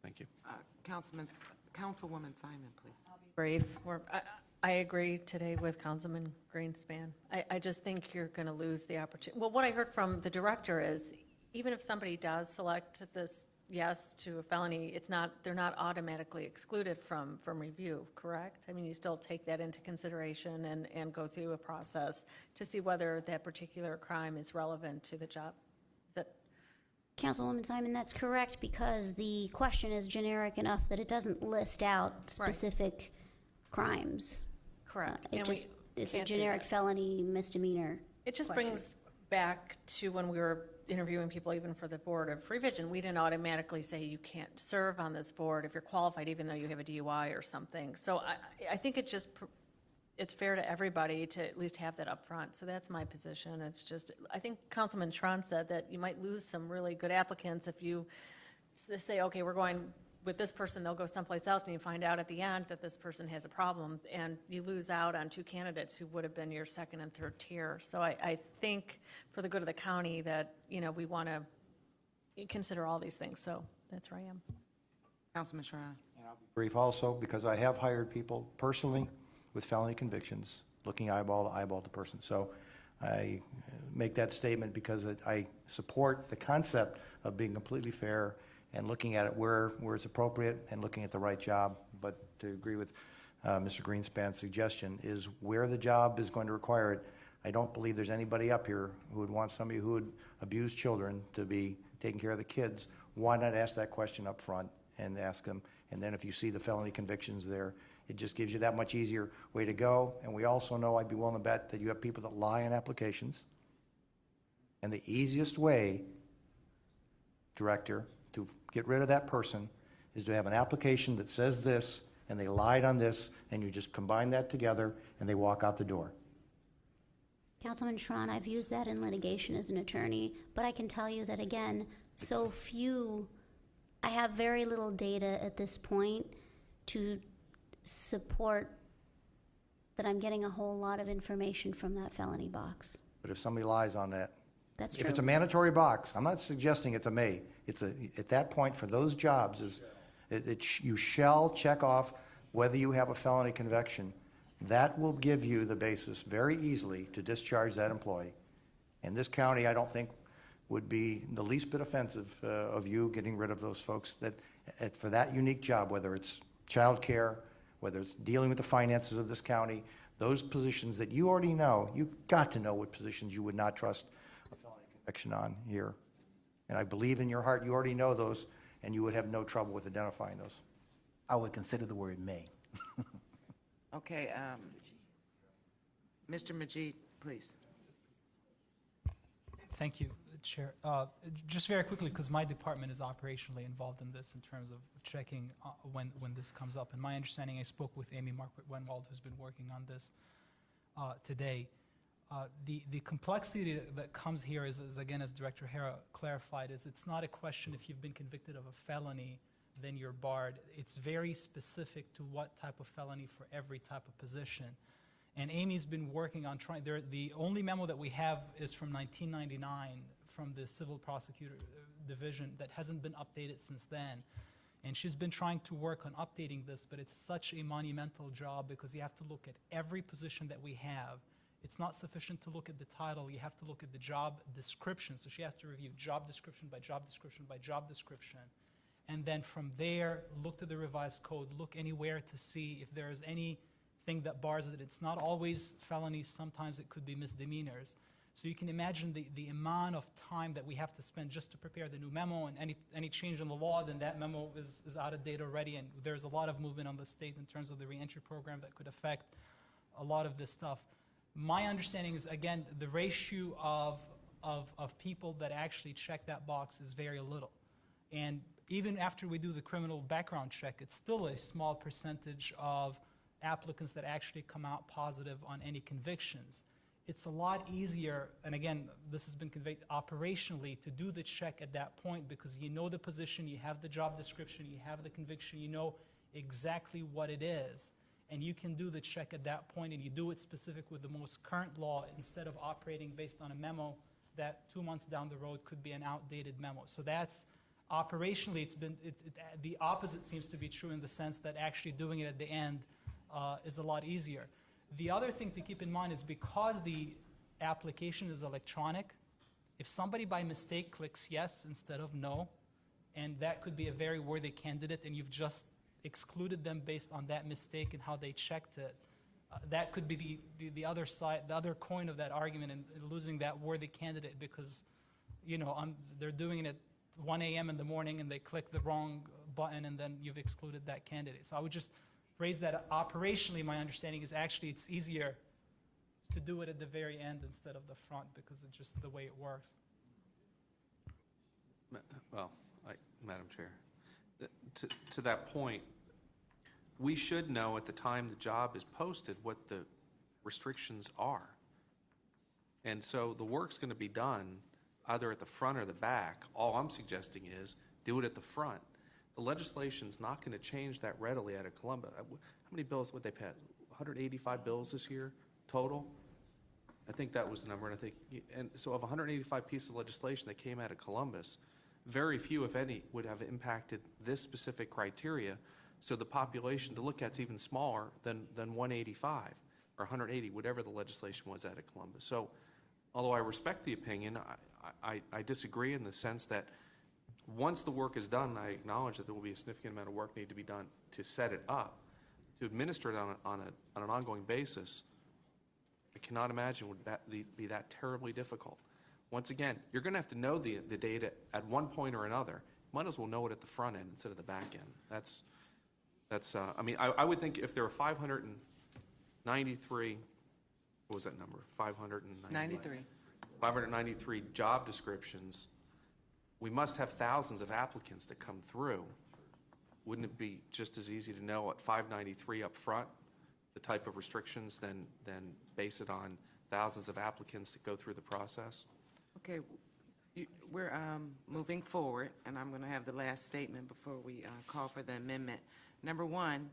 Thank you. Councilwoman Simon, please. Brief. I agree today with Councilman Greenspan. I just think you're going to lose the opportunity. Well, what I heard from the director is, even if somebody does select this yes to a felony, they're not automatically excluded from review, correct? I mean, you still take that into consideration and go through a process to see whether that particular crime is relevant to the job. Is that? Councilwoman Simon, that's correct, because the question is generic enough that it doesn't list out specific crimes. Correct. It's a generic felony misdemeanor. It just question. brings back to when we were interviewing people even for the Board of Revision. We didn't automatically say you can't serve on this board if you're qualified, even though you have a DUI or something. So I think it's fair to everybody to at least have that up front. So that's my position. It's just, I think Councilman Tron said that you might lose some really good applicants if you say, okay, we're going with this person, they'll go someplace else, and you find out at the end that this person has a problem, and you lose out on 2 candidates who would have been your second and third tier. So I think for the good of the county that, we want to consider all these things. So that's where I am. Councilman Sharon. Brief also, because I have hired people personally with felony convictions, looking eyeball to eyeball to person. So I make that statement because I support the concept of being completely fair and looking at it where it's appropriate and looking at the right job. But to agree with Mr. Greenspan's suggestion is where the job is going to require it. I don't believe there's anybody up here who would want somebody who would abuse children to be taking care of the kids. Why not ask that question up front and ask them. And then if you see the felony convictions there, it just gives you that much easier way to go. And we also know, I'd be willing to bet, that you have people that lie on applications. And the easiest way, Director, to get rid of that person is to have an application that says this, and they lied on this, and you just combine that together, and they walk out the door. Councilman Schron, I've used that in litigation as an attorney, but I can tell you that, again, I have very little data at this point to support that I'm getting a whole lot of information from that felony box. But if somebody lies on that, That's if true. it's a mandatory box, I'm not suggesting it's a may. At that point, for those jobs, you shall check off whether you have a felony conviction. That will give you the basis very easily to discharge that employee. And this county, I don't think, would be the least bit offensive of you getting rid of those folks for that unique job, whether it's child care, whether it's dealing with the finances of this county, those positions that you already know. You've got to know what positions you would not trust a felony conviction on here. And I believe in your heart you already know those, and you would have no trouble with identifying those. I would consider the word may. Okay, Mr. Majid, please. Thank you, Chair. Just very quickly, because my department is operationally involved in this in terms of checking when this comes up. And my understanding, I spoke with Amy Marquardt-Wenwald, who's been working on this today. The complexity that comes here is, again, as Director Hara clarified, is it's not a question if you've been convicted of a felony, then you're barred. It's very specific to what type of felony for every type of position. And Amy's been working on trying, the only memo that we have is from 1999 from the Civil Prosecutor Division that hasn't been updated since then. And she's been trying to work on updating this, but it's such a monumental job because you have to look at every position that we have. It's not sufficient to look at the title, you have to look at the job description. So she has to review job description by job description by job description. And then from there, look to the revised code, look anywhere to see if there is anything that bars it. It's not always felonies, sometimes it could be misdemeanors. So you can imagine the amount of time that we have to spend just to prepare the new memo, and any change in the law, then that memo is out of date already, and there's a lot of movement on the state in terms of the reentry program that could affect a lot of this stuff. My understanding is, again, the ratio of people that actually check that box is very little. And even after we do the criminal background check, it's still a small percentage of applicants that actually come out positive on any convictions. It's a lot easier, and again, this has been conveyed operationally, to do the check at that point because you know the position, you have the job description, you have the conviction, you know exactly what it is. And you can do the check at that point, and you do it specific with the most current law instead of operating based on a memo that 2 months down the road could be an outdated memo. So that's operationally, the opposite seems to be true in the sense that actually doing it at the end is a lot easier. The other thing to keep in mind is because the application is electronic, if somebody by mistake clicks yes instead of no, and that could be a very worthy candidate, and you've just excluded them based on that mistake and how they checked it, that could be the other side, the other coin of that argument, and losing that worthy candidate because, you know, they're doing it at 1 a.m. in the morning and they click the wrong button and then you've excluded that candidate. So I would just raise that operationally. My understanding is actually it's easier to do it at the very end instead of the front because it's just the way it works. Well, Madam Chair, to that point, we should know at the time the job is posted what the restrictions are. And so the work's going to be done either at the front or the back. All I'm suggesting is do it at the front. The legislation's not going to change that readily out of Columbus. How many bills would they pass? 185 bills this year total? I think that was the number. And so of 185 pieces of legislation that came out of Columbus, very few, if any, would have impacted this specific criteria. So the population to look at is even smaller than 185 or 180, whatever the legislation was out of Columbus. So although I respect the opinion, I disagree in the sense that once the work is done, I acknowledge that there will be a significant amount of work need to be done to set it up. To administer it on an ongoing basis, I cannot imagine would that be that terribly difficult. Once again, you're going to have to know the data at one point or another. might as well know it at the front end instead of the back end. I mean, I would think if there were 593, what was that number? 593 job descriptions, we must have thousands of applicants that come through. Wouldn't it be just as easy to know at 593 up front, the type of restrictions, than base it on thousands of applicants that go through the process? Okay, we're moving forward, and I'm going to have the last statement before we call for the amendment. Number one,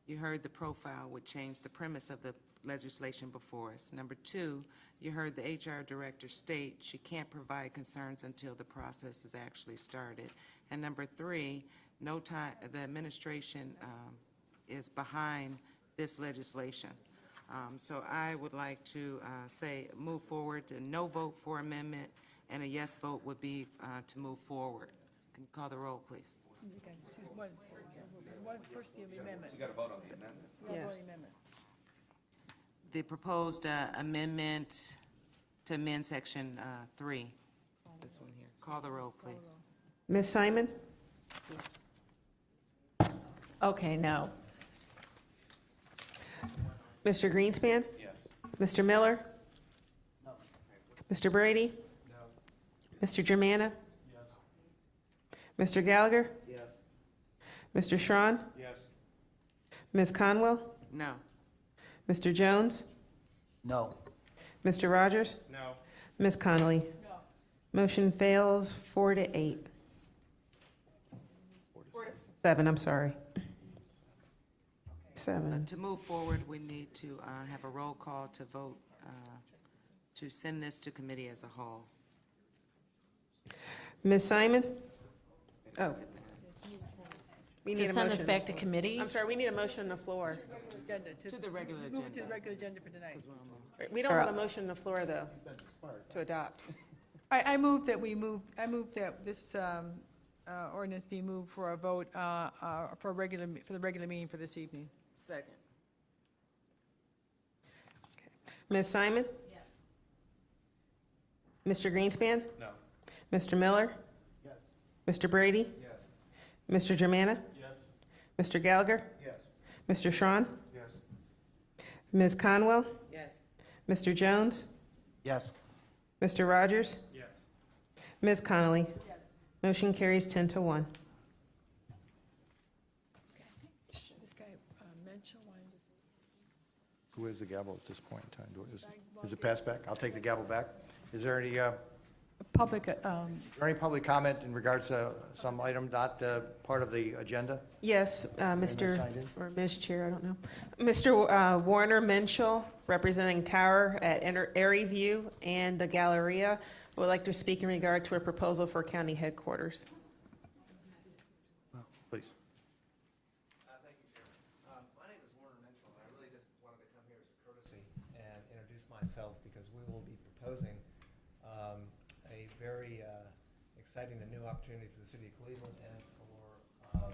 you heard the profile would change the premise of the legislation before us. Number two, you heard the HR director state she can't provide concerns until the process is actually started. And number three, the administration is behind this legislation. So I would like to say move forward to no vote for amendment, and a yes vote would be to move forward. Can you call the roll, please? Okay, first the amendment. You got to vote on the amendment. Yes. The proposed amendment to amend section 3. This one here. Call the roll, please. Ms. Simon? Okay, no. Mr. Greenspan? Yes. Mr. Miller? No. Mr. Brady? No. Mr. Germana? Yes. Mr. Gallagher? Yes. Mr. Schron? Yes. Ms. Conwell? No. Mr. Jones? No. Mr. Rogers? No. Ms. Connolly? No. Motion fails 4-8. 7, I'm sorry. 7. To move forward, we need to have a roll call to vote to send this to committee as a whole. Ms. Simon? Oh. We To need a send this motion. back to committee? I'm sorry, we need a motion on the floor. To the regular Move it to agenda. the regular agenda for tonight. We don't have a motion on the floor, though, to adopt. I move that this ordinance be moved for a vote for the regular meeting for this evening. Second. Ms. Simon? Yes. Mr. Greenspan? No. Mr. Miller? Yes. Mr. Brady? Yes. Mr. Germana? Yes. Mr. Gallagher? Yes. Mr. Schron? Yes. Ms. Conwell? Yes. Mr. Jones? Yes. Mr. Rogers? Yes. Ms. Connolly? Yes. Motion carries 10-1. This guy, Menschel, wanted to say Who has the gavel at this point in time? Is it passed back? I'll take the gavel back. Is there any public, public comment in regards to some item not part of the agenda? Yes, Mr. signed in? or Ms. Chair, I don't know. Mr. Warner Menschel, representing Tower at Airy View and the Galleria, would like to speak in regard to a proposal for county headquarters. Please. Thank you, Chairman. My name is Warner Menschel, and I really just wanted to come here as a courtesy and introduce myself because we will be proposing a very exciting and new opportunity for the city of Cleveland and for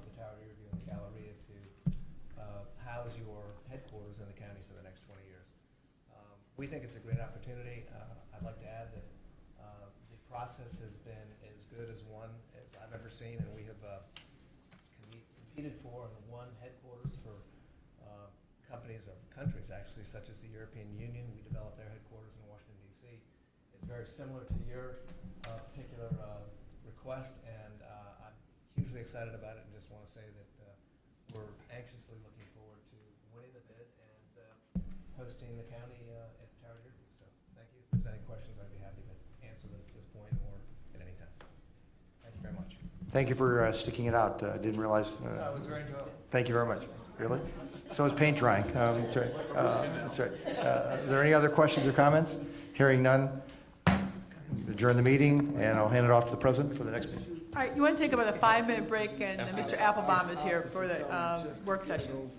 the Tower at Airy View and the Galleria to house your headquarters in the county for the next 20 years. We think it's a great opportunity. I'd like to add that the process has been as good as one as I've ever seen, and we have competed for and won headquarters for companies or countries actually, such as the European Union. We developed their headquarters in Washington, D.C. It's very similar to your particular request, and I'm hugely excited about it and just want to say that we're anxiously looking forward to winning the bid and hosting the county at the Tower at Airy View. So thank you. If there's any questions, I'd be happy to answer them at this point or at any time. Thank you very much. Thank you for sticking it out. I didn't realize. It was very enjoyable. Thank you very much. Really? So is paint drying. That's right. That's right. Are there any other questions or comments? Hearing none, adjourn the meeting, and I'll hand it off to the president for the next meeting. all right, you want to take about a 5-minute break, and Mr. Applebaum is here for the work session.